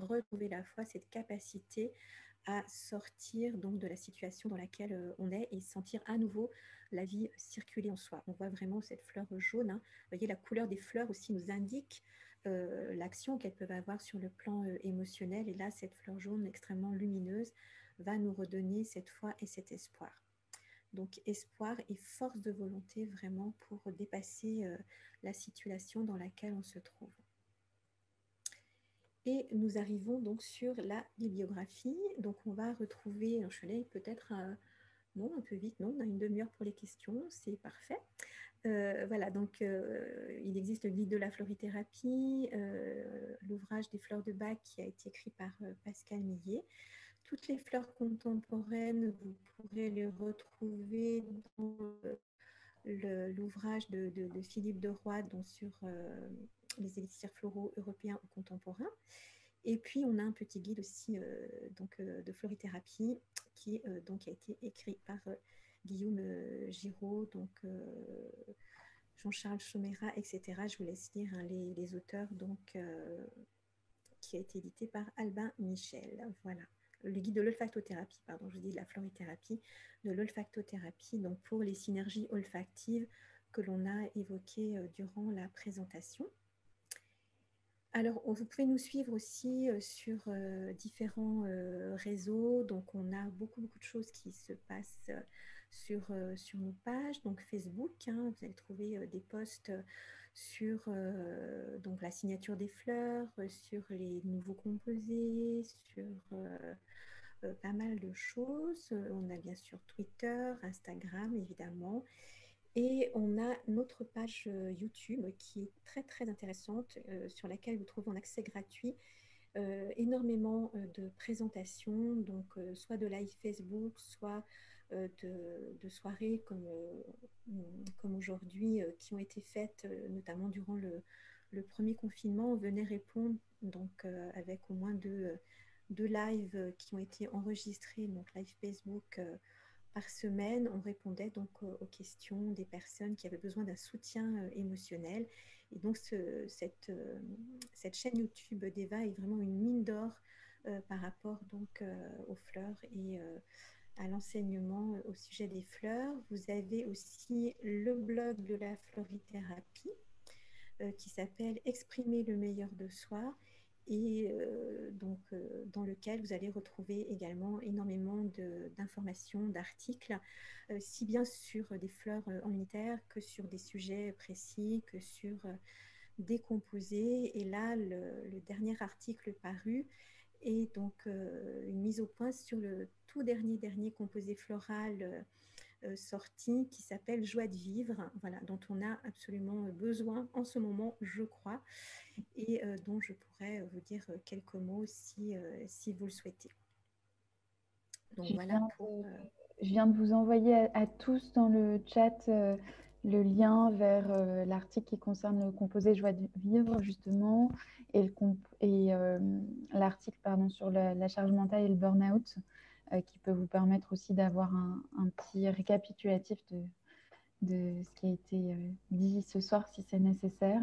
S2: retrouver la foi, cette capacité à sortir donc de la situation dans laquelle on est et sentir à nouveau la vie circuler en soi. On voit vraiment cette fleur jaune, hein. Vous voyez, la couleur des fleurs aussi nous indique l'action qu'elles peuvent avoir sur le plan émotionnel. Et là, cette fleur jaune extrêmement lumineuse va nous redonner cette foi et cet espoir. Donc espoir et force de volonté vraiment pour dépasser la situation dans laquelle on se trouve. Et nous arrivons donc sur la bibliographie. Donc on va retrouver, alors je suis allée peut-être non, un peu vite, non, on a une demi-heure pour les questions, c'est parfait. Voilà, donc il existe le guide de la florithérapie, l'ouvrage des fleurs de Bach qui a été écrit par Pascal Millet. Toutes les fleurs contemporaines, vous pourrez les retrouver dans l'ouvrage de Philippe de Roy, donc sur les élixirs floraux européens ou contemporains. Et puis, on a un petit guide aussi de florithérapie qui a été écrit par Guillaume Giraud, Jean-Charles Chomera, etc. Je vous laisse lire, hein, les auteurs, qui a été édité par Albin Michel. Voilà. Le guide de l'olfactothérapie, pardon, je dis de la florithérapie, de l'olfactothérapie, donc pour les synergies olfactives que l'on a évoquées durant la présentation. Alors, vous pouvez nous suivre aussi sur différents réseaux. Donc, on a beaucoup de choses qui se passent sur nos pages. Donc, Facebook, hein, vous allez trouver des posts sur la signature des fleurs, sur les nouveaux composés, sur pas mal de choses. On a bien sûr Twitter, Instagram, évidemment. Et on a notre page YouTube qui est très très intéressante, sur laquelle vous trouvez en accès gratuit énormément de présentations, donc soit de live Facebook, soit de soirées comme aujourd'hui, qui ont été faites notamment durant le premier confinement. On venait répondre avec au moins deux lives qui ont été enregistrés, donc live Facebook par semaine. On répondait donc aux questions des personnes qui avaient besoin d'un soutien émotionnel. Et donc cette chaîne YouTube d'Eva est vraiment une mine d'or par rapport aux fleurs et à l'enseignement au sujet des fleurs. Vous avez aussi le blog de la florithérapie qui s'appelle Exprimer le meilleur de soi, et dans lequel vous allez retrouver également énormément d'informations, d'articles, si bien sur des fleurs en unitaire que sur des sujets précis, que sur décomposés. Et là, le dernier article paru est donc une mise au point sur le tout dernier composé floral sorti qui s'appelle Joie de vivre, voilà, dont on a absolument besoin en ce moment, je crois, et dont je pourrais vous dire quelques mots si vous le souhaitez. Donc
S1: Je
S2: voilà
S1: viens
S2: pour...
S1: je viens de vous envoyer à tous dans le chat le lien vers l'article qui concerne le composé Joie de vivre, justement, et l'article sur la charge mentale et le burn-out, qui peut vous permettre aussi d'avoir un petit récapitulatif de ce qui a été dit ce soir, si c'est nécessaire.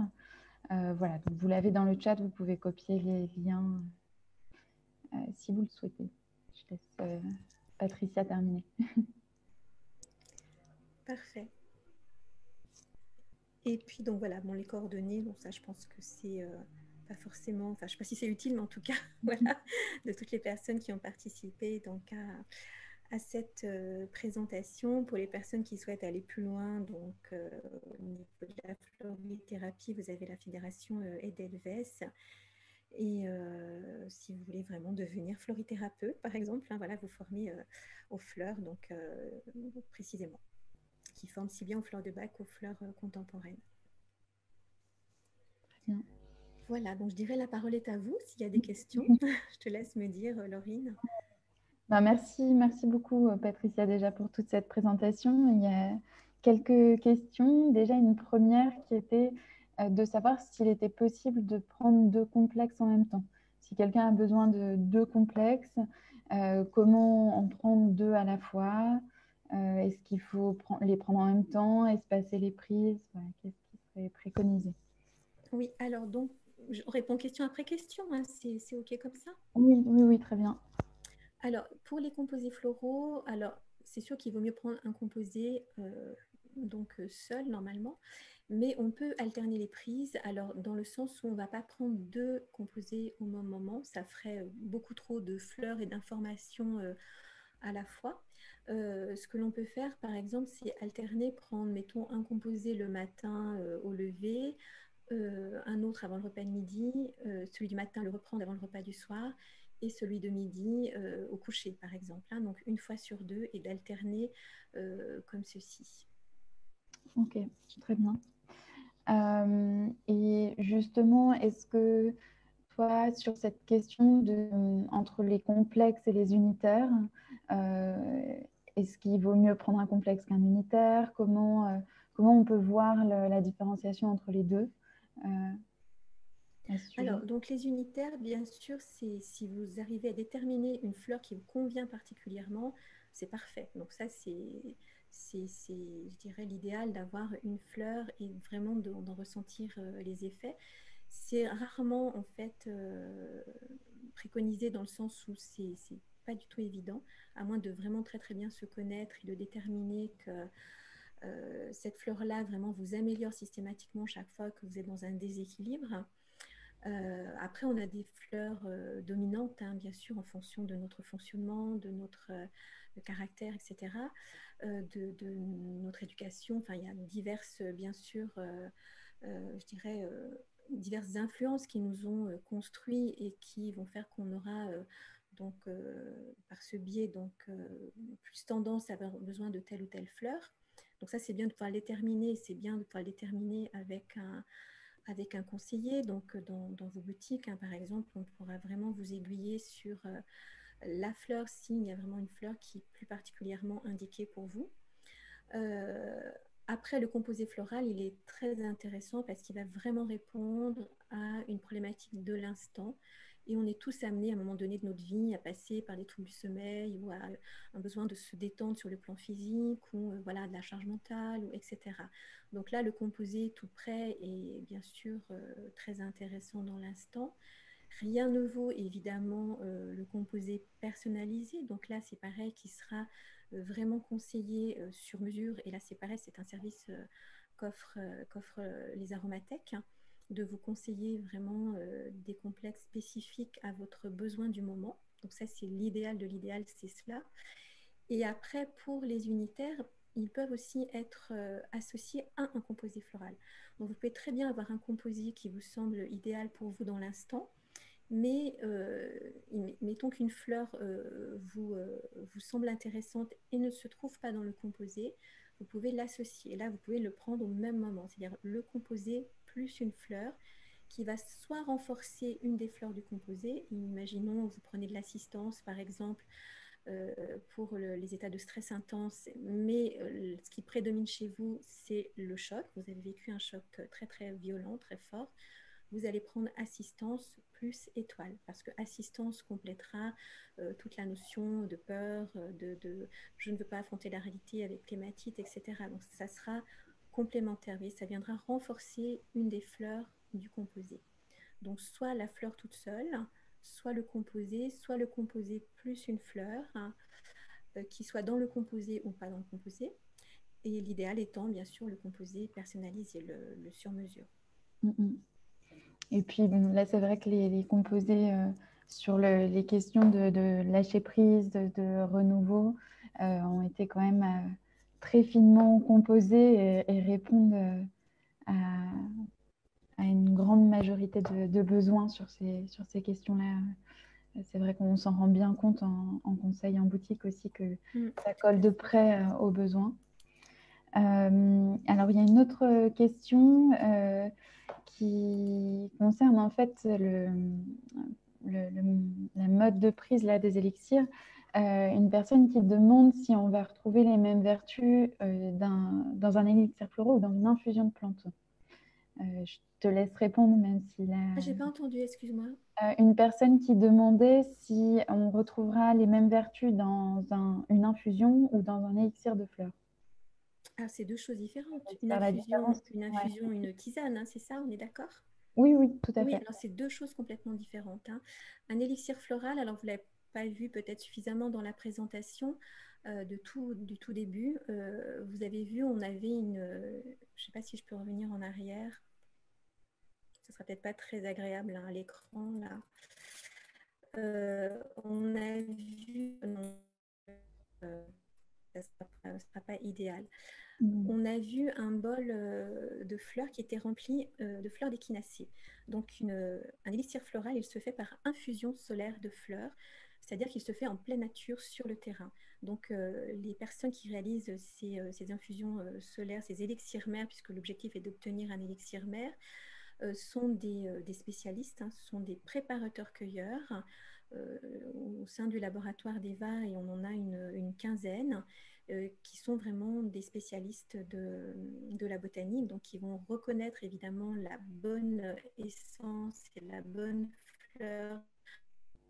S1: Voilà, donc vous l'avez dans le chat, vous pouvez copier les liens si vous le souhaitez. Je laisse Patricia terminer.
S2: Parfait. Et puis, donc voilà, bon, les coordonnées, donc ça, je pense que c'est pas forcément, enfin, je sais pas si c'est utile, mais en tout cas, voilà, de toutes les personnes qui ont participé donc à cette présentation. Pour les personnes qui souhaitent aller plus loin, donc au niveau de la florithérapie, vous avez la fédération Edelweiss. Et si vous voulez vraiment devenir florithérapeute, par exemple, hein, voilà, vous formez aux fleurs, donc précisément, qui forment si bien aux fleurs de bac qu'aux fleurs contemporaines.
S1: Bien.
S2: Voilà, donc je dirais la parole est à vous. S'il y a des questions, je te laisse me dire, Laurine.
S1: Merci beaucoup, Patricia, déjà pour toute cette présentation. Il y a quelques questions. Déjà, une première qui était de savoir s'il était possible de prendre 2 complexes en même temps. Si quelqu'un a besoin de 2 complexes, comment en prendre 2 à la fois? Est-ce qu'il faut les prendre en même temps, espacer les prises? Voilà, qu'est-ce qui serait préconisé?
S2: Oui, alors donc, je réponds question après question, hein, c'est OK comme ça?
S1: Oui, très bien.
S2: Alors, pour les composés floraux, alors c'est sûr qu'il vaut mieux prendre un composé seul normalement, mais on peut alterner les prises. Alors, dans le sens où on ne va pas prendre 2 composés au même moment, ça ferait beaucoup trop de fleurs et d'informations à la fois. Ce que l'on peut faire, par exemple, c'est alterner, prendre, mettons, un composé le matin au lever, un autre avant le repas de midi, celui du matin le reprendre avant le repas du soir, et celui de midi au coucher, par exemple. Hein, donc une fois sur 2 et d'alterner comme ceci.
S1: Ok, très bien. Et justement, est-ce que toi, sur cette question entre les complexes et les unitaires, est-ce qu'il vaut mieux prendre un complexe qu'un unitaire? Comment on peut voir la différenciation entre les deux à ce sujet?
S2: Alors, donc les unitaires, bien sûr, si vous arrivez à déterminer une fleur qui vous convient particulièrement, c'est parfait. Donc ça, je dirais, l'idéal d'avoir une fleur et vraiment d'en ressentir les effets. C'est rarement, en fait, préconisé dans le sens où c'est pas du tout évident, à moins de vraiment très très bien se connaître et de déterminer que cette fleur-là vraiment vous améliore systématiquement chaque fois que vous êtes dans un déséquilibre. Après, on a des fleurs dominantes, hein, bien sûr, en fonction de notre fonctionnement, de notre caractère, etc., de notre éducation. Enfin, il y a diverses, bien sûr, je dirais, diverses influences qui nous ont construits et qui vont faire qu'on aura donc par ce biais plus tendance à avoir besoin de telle ou telle fleur. Donc ça, c'est bien de pouvoir le déterminer, c'est bien de pouvoir le déterminer avec un conseiller. Donc dans vos boutiques, hein, par exemple, on pourra vraiment vous aiguiller sur la fleur s'il y a vraiment une fleur qui est plus particulièrement indiquée pour vous. Après, le composé floral, il est très intéressant parce qu'il va vraiment répondre à une problématique de l'instant. Et on est tous amenés à un moment donné de notre vie à passer par des troubles du sommeil ou à un besoin de se détendre sur le plan physique ou voilà, de la charge mentale, etc. Donc là, le composé tout prêt est bien sûr très intéressant dans l'instant. Rien ne vaut évidemment le composé personnalisé. Donc là, c'est pareil, qui sera vraiment conseillé sur mesure. Et là, c'est pareil, c'est un service qu'offrent les aromathèques, hein, de vous conseiller vraiment des complexes spécifiques à votre besoin du moment. Donc ça, c'est l'idéal de l'idéal, c'est cela. Et après, pour les unitaires, ils peuvent aussi être associés à un composé floral. Donc, vous pouvez très bien avoir un composé qui vous semble idéal pour vous dans l'instant, mais mettons qu'une fleur vous semble intéressante et ne se trouve pas dans le composé, vous pouvez l'associer. Et là, vous pouvez le prendre au même moment, c'est-à-dire le composé plus une fleur qui va soit renforcer une des fleurs du composé. Imaginons, vous prenez de l'assistance, par exemple, pour les états de stress intense, mais ce qui prédomine chez vous, c'est le choc. Vous avez vécu un choc très, très violent, très fort. Vous allez prendre assistance plus étoile, parce que assistance complétera toute la notion de peur, je ne veux pas affronter la réalité avec l'hématite, etc. Donc ça sera complémentaire, mais ça viendra renforcer une des fleurs du composé. Donc soit la fleur toute seule, soit le composé plus une fleur, hein, qui soit dans le composé ou pas dans le composé. Et l'idéal étant, bien sûr, le composé personnalisé, le sur-mesure.
S1: Et puis, bon, là, c'est vrai que les composés sur les questions de lâcher prise, de renouveau, ont été quand même très finement composés et répondent à, à une grande majorité de besoins sur ces questions-là. C'est vrai qu'on s'en rend bien compte en conseil en boutique aussi que ça colle de près aux besoins. Alors, il y a une autre question qui concerne en fait la mode de prise là, des élixirs. Une personne qui demande si on va retrouver les mêmes vertus dans un élixir floraux ou dans une infusion de plantes. Je te laisse répondre, même si là...
S2: J'ai pas entendu, excuse-moi.
S1: Une personne qui demandait si on retrouvera les mêmes vertus dans une infusion ou dans un élixir de fleurs.
S2: Ah, c'est deux choses différentes.
S1: Une
S2: Infusion,
S1: ouais.
S2: une tisane, hein, c'est ça, on est d'accord?
S1: Oui, oui, tout à
S2: Oui,
S1: fait.
S2: alors c'est deux choses complètement différentes, hein. Un élixir floral, alors vous ne l'avez pas vu peut-être suffisamment dans la présentation du tout début. Vous avez vu, on avait je ne sais pas si je peux revenir en arrière. Ce sera peut-être pas très agréable hein, à l'écran là. On a vu, non, ça ne sera pas idéal. On a vu un bol de fleurs qui était rempli de fleurs d'échinacée. Donc, un élixir floral, il se fait par infusion solaire de fleurs, c'est-à-dire qu'il se fait en pleine nature sur le terrain. Donc, les personnes qui réalisent ces infusions solaires, ces élixirs mères, puisque l'objectif est d'obtenir un élixir mère, sont des spécialistes, hein, ce sont des préparateurs-cueilleurs au sein du laboratoire d'Eva, et on en a une quinzaine qui sont vraiment des spécialistes de la botanique, donc qui vont reconnaître évidemment la bonne essence et la bonne fleur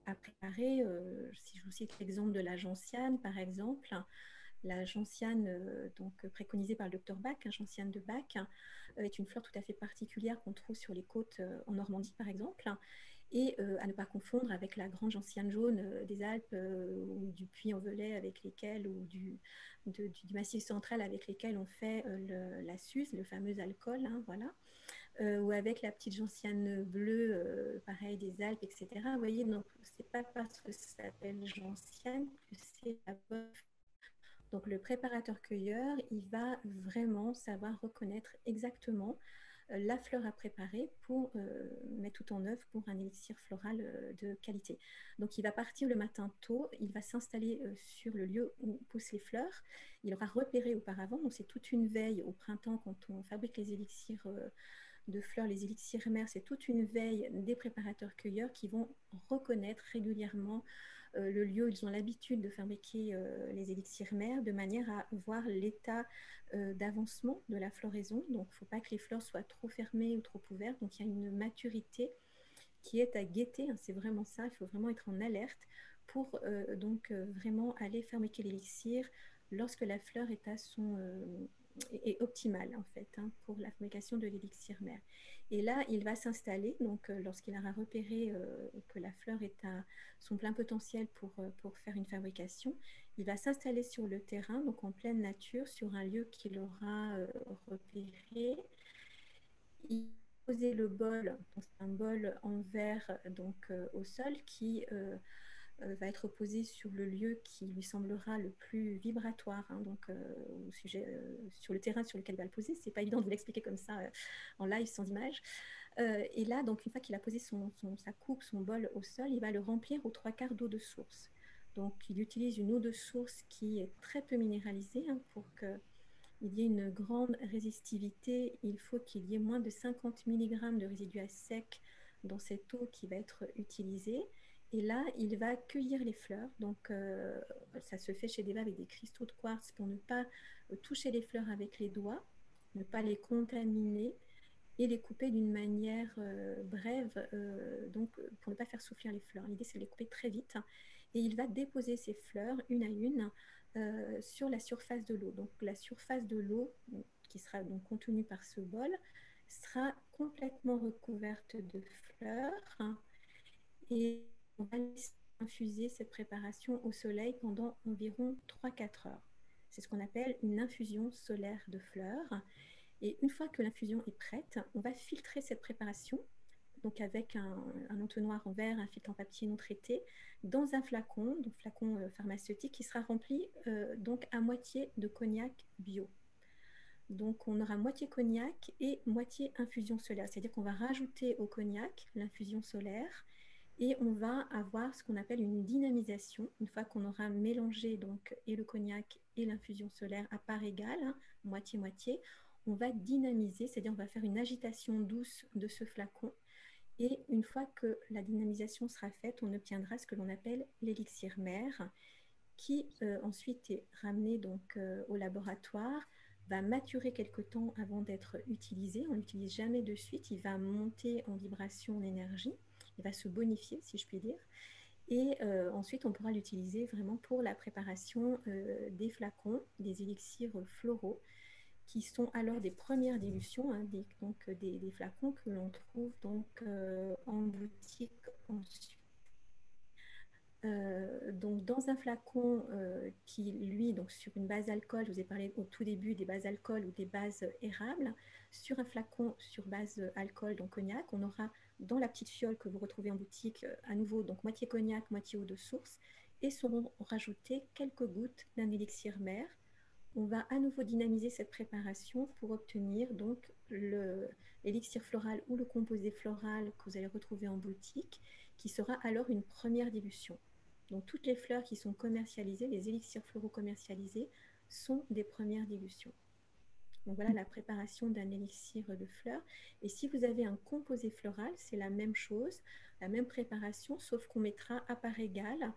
S2: à préparer. Si je vous cite l'exemple de la gentiane, par exemple, la gentiane, donc préconisée par le docteur Bach, gentiane de Bach, est une fleur tout à fait particulière qu'on trouve sur les côtes en Normandie, par exemple, et à ne pas confondre avec la grande gentiane jaune des Alpes ou du Puy-en-Velay avec lesquels, ou du Massif central avec lesquels on fait la Suze, le fameux alcool, hein, voilà. Ou avec la petite gentiane bleue, pareil, des Alpes, etc. Vous voyez, donc c'est pas parce que ça s'appelle gentiane que c'est la bonne. Donc le préparateur-cueilleur, il va vraiment savoir reconnaître exactement la fleur à préparer pour mettre tout en œuvre pour un élixir floral de qualité. Donc il va partir le matin tôt, il va s'installer sur le lieu où poussent les fleurs. Il aura repéré auparavant, donc c'est toute une veille au printemps quand on fabrique les élixirs de fleurs, les élixirs mères, c'est toute une veille des préparateurs-cueilleurs qui vont reconnaître régulièrement le lieu où ils ont l'habitude de fabriquer les élixirs mères, de manière à voir l'état d'avancement de la floraison. Donc, il ne faut pas que les fleurs soient trop fermées ou trop ouvertes. Donc, il y a une maturité qui est à guetter, hein, c'est vraiment ça. Il faut vraiment être en alerte pour vraiment aller fabriquer l'élixir lorsque la fleur est à son est optimale en fait hein, pour la fabrication de l'élixir mère. Et là, il va s'installer, donc lorsqu'il aura repéré que la fleur est à son plein potentiel pour faire une fabrication, il va s'installer sur le terrain, donc en pleine nature, sur un lieu qu'il aura repéré. Il va poser le bol, c'est un bol en verre donc au sol qui va être posé sur le lieu qui lui semblera le plus vibratoire, hein, donc au sujet, sur le terrain sur lequel il va le poser. C'est pas évident de vous l'expliquer comme ça en live sans image. Et là, donc une fois qu'il a posé sa coupe, son bol au sol, il va le remplir aux 3/4 d'eau de source. Donc il utilise une eau de source qui est très peu minéralisée, hein, pour qu'il y ait une grande résistivité. Il faut qu'il y ait moins de 50 mg de résidus à sec dans cette eau qui va être utilisée. Et là, il va cueillir les fleurs. Donc, ça se fait chez Deva avec des cristaux de quartz pour ne pas toucher les fleurs avec les doigts, ne pas les contaminer et les couper d'une manière brève, donc pour ne pas faire souffrir les fleurs. L'idée, c'est de les couper très vite. Et il va déposer ces fleurs une à une sur la surface de l'eau. Donc, la surface de l'eau, qui sera donc contenue par ce bol, sera complètement recouverte de fleurs, hein, et on va laisser infuser cette préparation au soleil pendant environ 3-4 heures. C'est ce qu'on appelle une infusion solaire de fleurs. Et une fois que l'infusion est prête, on va filtrer cette préparation, donc avec un entonnoir en verre, un filtre en papier non traité, dans un flacon, donc flacon pharmaceutique, qui sera rempli donc à moitié de cognac bio. Donc on aura moitié cognac et moitié infusion solaire, c'est-à-dire qu'on va rajouter au cognac l'infusion solaire et on va avoir ce qu'on appelle une dynamisation. Une fois qu'on aura mélangé donc et le cognac et l'infusion solaire à part égale, hein, moitié-moitié, on va dynamiser, c'est-à-dire on va faire une agitation douce de ce flacon. Et une fois que la dynamisation sera faite, on obtiendra ce que l'on appelle l'élixir mère, qui ensuite est ramené donc au laboratoire, va maturer quelque temps avant d'être utilisé. On ne l'utilise jamais de suite, il va monter en vibration, en énergie, il va se bonifier, si je puis dire. Et ensuite, on pourra l'utiliser vraiment pour la préparation des flacons, des élixirs floraux, qui sont alors des premières dilutions, hein, des flacons que l'on trouve donc en boutique ensuite. Donc dans un flacon qui, lui, donc sur une base alcool, je vous ai parlé au tout début des bases alcool ou des bases érables, sur un flacon sur base alcool, donc cognac, on aura dans la petite fiole que vous retrouvez en boutique, à nouveau, donc moitié cognac, moitié eau de source, et seront rajoutées quelques gouttes d'un élixir mère. On va à nouveau dynamiser cette préparation pour obtenir donc l'élixir floral ou le composé floral que vous allez retrouver en boutique, qui sera alors une première dilution. Donc toutes les fleurs qui sont commercialisées, les élixirs floraux commercialisés, sont des premières dilutions. Donc voilà la préparation d'un élixir de fleurs. Et si vous avez un composé floral, c'est la même chose, la même préparation, sauf qu'on mettra à part égale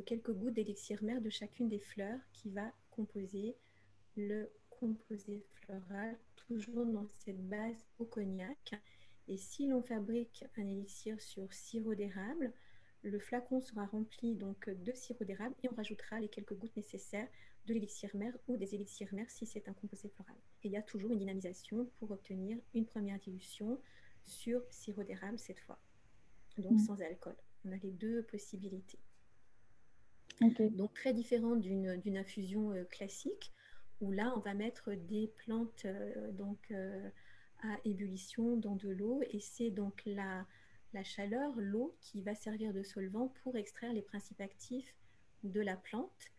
S2: quelques gouttes d'élixir mère de chacune des fleurs qui va composer le composé floral, toujours dans cette base au cognac. Et si l'on fabrique un élixir sur sirop d'érable, le flacon sera rempli donc de sirop d'érable et on rajoutera les quelques gouttes nécessaires de l'élixir mère ou des élixirs mère si c'est un composé floral. Et il y a toujours une dynamisation pour obtenir une première dilution sur sirop d'érable cette fois, donc sans alcool. On a les deux possibilités.
S1: Okay.
S2: Donc très différent d'une infusion classique, où là on va mettre des plantes à ébullition dans de l'eau, et c'est donc la chaleur, l'eau, qui va servir de solvant pour extraire les principes actifs de la plante,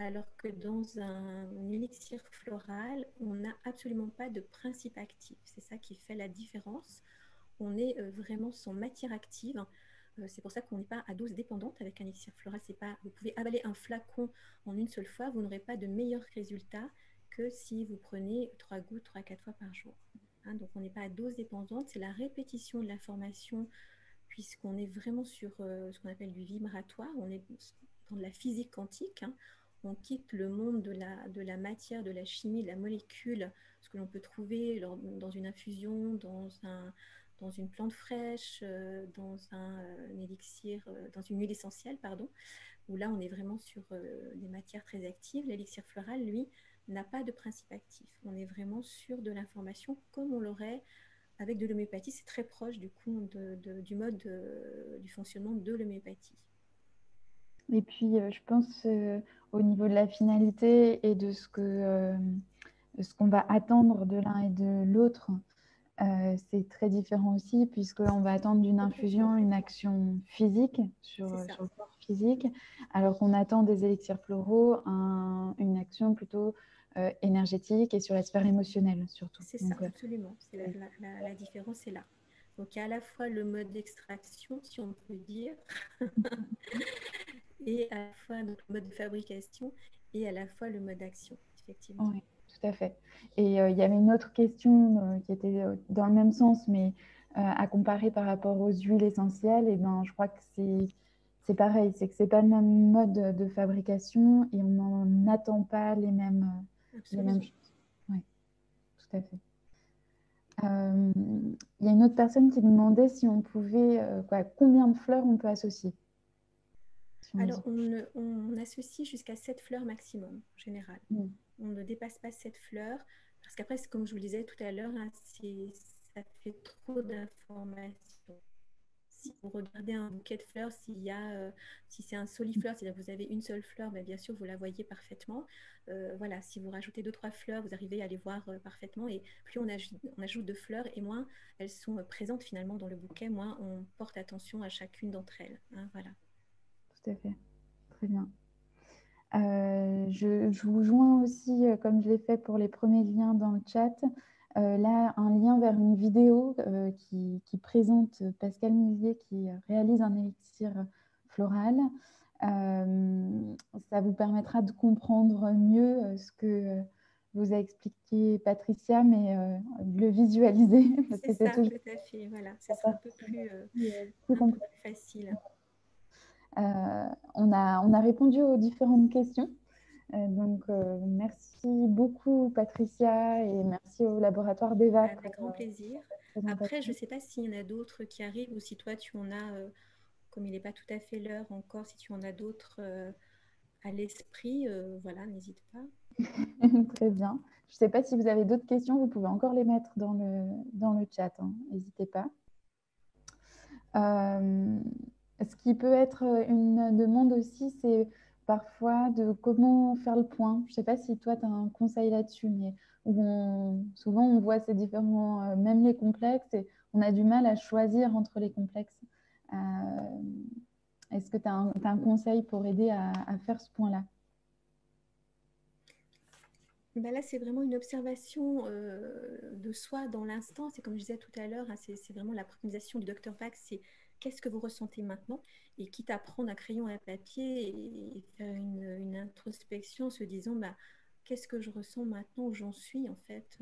S2: alors que dans un élixir floral, on n'a absolument pas de principe actif. C'est ça qui fait la différence. On est vraiment sans matière active. C'est pour ça qu'on n'est pas à dose dépendante avec un élixir floral. C'est pas, vous pouvez avaler un flacon en une seule fois, vous n'aurez pas de meilleurs résultats que si vous prenez 3 gouttes 3-4 fois par jour. Hein, donc on n'est pas à dose dépendante, c'est la répétition de l'information, puisqu'on est vraiment sur ce qu'on appelle du vibratoire, on est dans de la physique quantique, hein. On quitte le monde de la matière, de la chimie, de la molécule, ce que l'on peut trouver dans une infusion, dans une plante fraîche, dans un élixir, dans une huile essentielle, pardon, où là on est vraiment sur des matières très actives. L'élixir floral, lui, n'a pas de principe actif. On est vraiment sur de l'information comme on l'aurait avec de l'homéopathie. C'est très proche du coup du mode du fonctionnement de l'homéopathie.
S1: Et puis, je pense au niveau de la finalité et de ce qu'on va attendre de l'un et de l'autre, c'est très différent aussi, puisqu'on va attendre d'une infusion une action physique sur le corps physique, alors qu'on attend des élixirs floraux une action plutôt énergétique et sur la sphère émotionnelle surtout.
S2: C'est ça, absolument. La différence est là. Donc, il y a à la fois le mode d'extraction, si on peut dire, et à la fois donc, le mode de fabrication et à la fois le mode d'action, effectivement.
S1: Oui, tout à fait. Et il y avait une autre question qui était dans le même sens, mais à comparer par rapport aux huiles essentielles, et ben, je crois que c'est pareil, c'est que c'est pas le même mode de fabrication et on n'attend pas les mêmes choses. Oui, tout à fait. Il y a une autre personne qui demandait si on pouvait, combien de fleurs on peut associer.
S2: Alors, on associe jusqu'à 7 fleurs maximum, en général. On ne dépasse pas 7 fleurs, parce qu'après, comme je vous le disais tout à l'heure, hein, ça fait trop d'informations. Si vous regardez un bouquet de fleurs, si c'est un solifleur, c'est-à-dire que vous avez une seule fleur, bien sûr, vous la voyez parfaitement. Voilà, si vous rajoutez 2-3 fleurs, vous arrivez à les voir parfaitement. Et plus on ajoute de fleurs, et moins elles sont présentes finalement dans le bouquet, moins on porte attention à chacune d'entre elles. Hein, voilà.
S1: Tout à fait. Très bien. Je vous joins aussi, comme je l'ai fait pour les premiers liens dans le chat, là, un lien vers une vidéo qui présente Pascal Mulier qui réalise un élixir floral. Ça vous permettra de comprendre mieux ce que vous a expliqué Patricia, mais de le visualiser.
S2: C'est ça, tout à fait. Voilà, ce sera un peu plus facile.
S1: On a répondu aux différentes questions. Donc, merci beaucoup, Patricia, et merci au laboratoire d'Eva.
S2: Avec grand plaisir. Après, je ne sais pas s'il y en a d'autres qui arrivent ou si toi, tu en as, comme il n'est pas tout à fait l'heure encore, si tu en as d'autres à l'esprit, voilà, n'hésite pas.
S1: Très bien. Je ne sais pas si vous avez d'autres questions, vous pouvez encore les mettre dans le chat. N'hésitez pas. Ce qui peut être une demande aussi, c'est parfois de comment faire le point. Je ne sais pas si toi, tu as un conseil là-dessus, mais souvent on voit ces différents, même les complexes, et on a du mal à choisir entre les complexes. Est-ce que tu as un conseil pour aider à faire ce point-là?
S2: Là, c'est vraiment une observation de soi dans l'instant. C'est comme je disais tout à l'heure, hein, c'est vraiment la préconisation du docteur Bach, c'est qu'est-ce que vous ressentez maintenant? Et quitte à prendre un crayon et un papier et faire une introspection, se disant, qu'est-ce que je ressens maintenant où j'en suis en fait,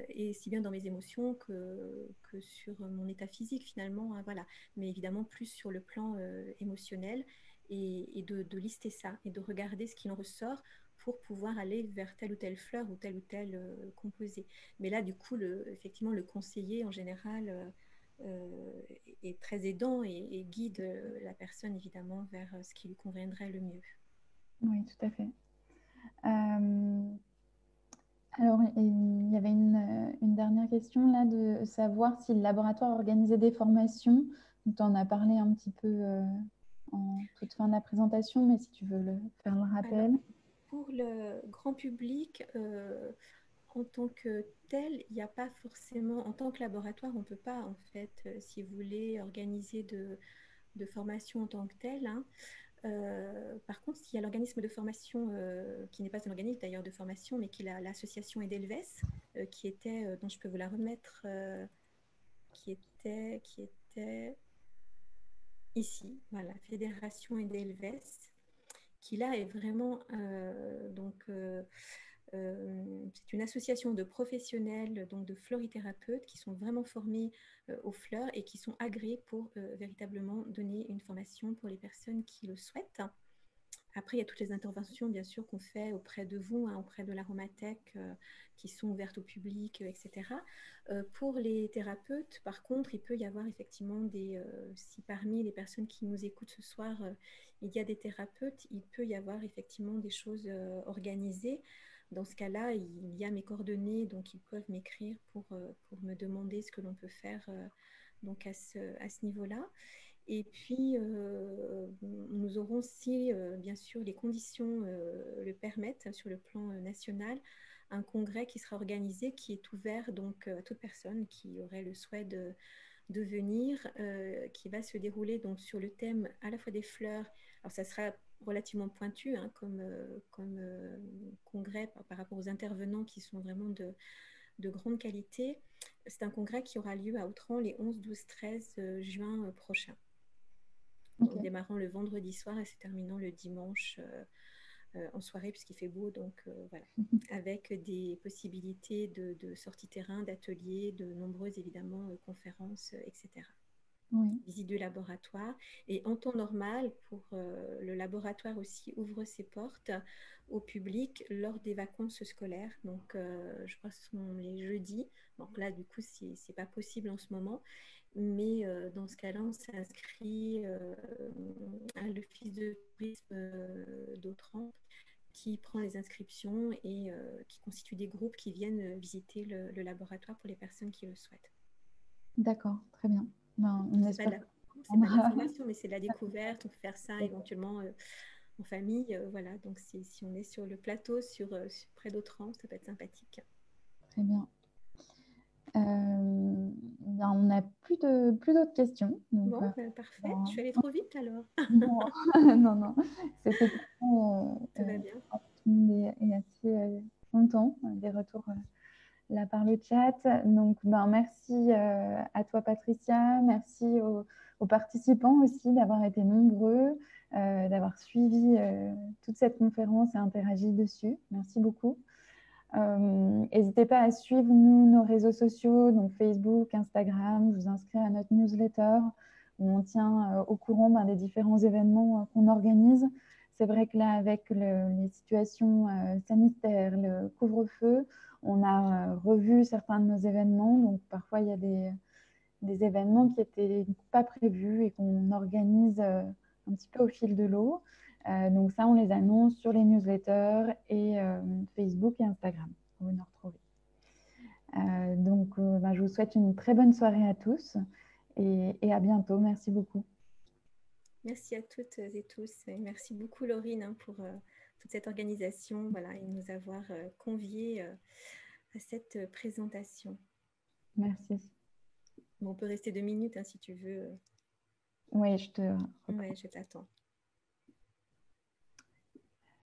S2: et si bien dans mes émotions que sur mon état physique finalement, hein, voilà. Mais évidemment plus sur le plan émotionnel et de lister ça et de regarder ce qu'il en ressort pour pouvoir aller vers telle ou telle fleur ou tel composé. Mais là, du coup, effectivement, le conseiller, en général, est très aidant et guide la personne, évidemment, vers ce qui lui conviendrait le mieux.
S1: Oui, tout à fait. Alors, il y avait une dernière question, là, de savoir si le laboratoire organisait des formations. Tu en as parlé un petit peu en toute fin de la présentation, mais si tu veux faire le rappel.
S2: Alors, pour le grand public, en tant que tel, il n'y a pas forcément, en tant que laboratoire, on ne peut pas, en fait, si vous voulez, organiser de formation en tant que tel. Hein. Par contre, il y a l'organisme de formation, qui n'est pas un organisme d'ailleurs de formation, mais qui est l'association Edelweiss, qui était, dont je peux vous la remettre, qui était ici, voilà, Fédération Edelweiss, qui là est vraiment c'est une association de professionnels, donc de florithérapeutes qui sont vraiment formés aux fleurs et qui sont agréés pour véritablement donner une formation pour les personnes qui le souhaitent. Après, il y a toutes les interventions, bien sûr, qu'on fait auprès de vous, hein, auprès de l'aromathèque, qui sont ouvertes au public, etc. Pour les thérapeutes, par contre, il peut y avoir effectivement si parmi les personnes qui nous écoutent ce soir, il y a des thérapeutes, il peut y avoir effectivement des choses organisées. Dans ce cas-là, il y a mes coordonnées, donc ils peuvent m'écrire pour me demander ce que l'on peut faire donc à ce niveau-là. Et puis, nous aurons, si bien sûr les conditions le permettent sur le plan national, un congrès qui sera organisé, qui est ouvert donc à toute personne qui aurait le souhait de venir, qui va se dérouler donc sur le thème à la fois des fleurs. Alors ça sera relativement pointu hein, comme congrès par rapport aux intervenants qui sont vraiment de grande qualité. C'est un congrès qui aura lieu à Autran les 11, 12, 13 juin prochains. Donc,
S1: Ok.
S2: démarrant le vendredi soir et se terminant le dimanche en soirée puisqu'il fait beau. Donc voilà, avec des possibilités de sortie terrain, d'ateliers, de nombreuses évidemment conférences, etc.
S1: Oui.
S2: Visite du laboratoire. Et en temps normal, le laboratoire aussi ouvre ses portes au public lors des vacances scolaires. Donc, je crois que ce sont les jeudis. Donc là, du coup, c'est pas possible en ce moment. Mais dans ce cas-là, on s'inscrit à l'office de tourisme d'Autran qui prend les inscriptions et qui constitue des groupes qui viennent visiter le laboratoire pour les personnes qui le souhaitent.
S1: D'accord, très bien. Ben, on
S2: C'est pas de
S1: espère
S2: la,
S1: que
S2: c'est pas de la
S1: prendra.
S2: formation, mais c'est de la découverte. On peut faire ça éventuellement en famille. Voilà, donc si on est sur le plateau, près d'Autran, ça peut être sympathique.
S1: Très bien. Ben, on n'a plus d'autres questions. Donc,
S2: Bon, ben, parfait.
S1: ben,
S2: Je suis allée trop vite alors.
S1: non, non, non. C'était
S2: Tout va bien.
S1: tout le monde est assez content des retours là par le chat. Donc, ben, merci à toi, Patricia. Merci aux participants aussi d'avoir été nombreux, d'avoir suivi toute cette conférence et interagi dessus. Merci beaucoup. N'hésitez pas à suivre nos réseaux sociaux, donc Facebook, Instagram. Je vous inscris à notre newsletter où on tient au courant des différents événements qu'on organise. C'est vrai que là, avec les situations sanitaires, le couvre-feu, on a revu certains de nos événements. Donc parfois, il y a des événements qui n'étaient pas prévus et qu'on organise un petit peu au fil de l'eau. Donc ça, on les annonce sur les newsletters et Facebook et Instagram pour nous retrouver. Donc, je vous souhaite une très bonne soirée à tous et à bientôt. Merci beaucoup.
S2: Merci à toutes et tous. Et merci beaucoup, Laurine, hein, pour toute cette organisation voilà, et nous avoir conviés à cette présentation.
S1: Merci.
S2: Bon, on peut rester 2 minutes hein, si tu veux.
S1: Oui, je te reprends.
S2: Ouais, je t'attends.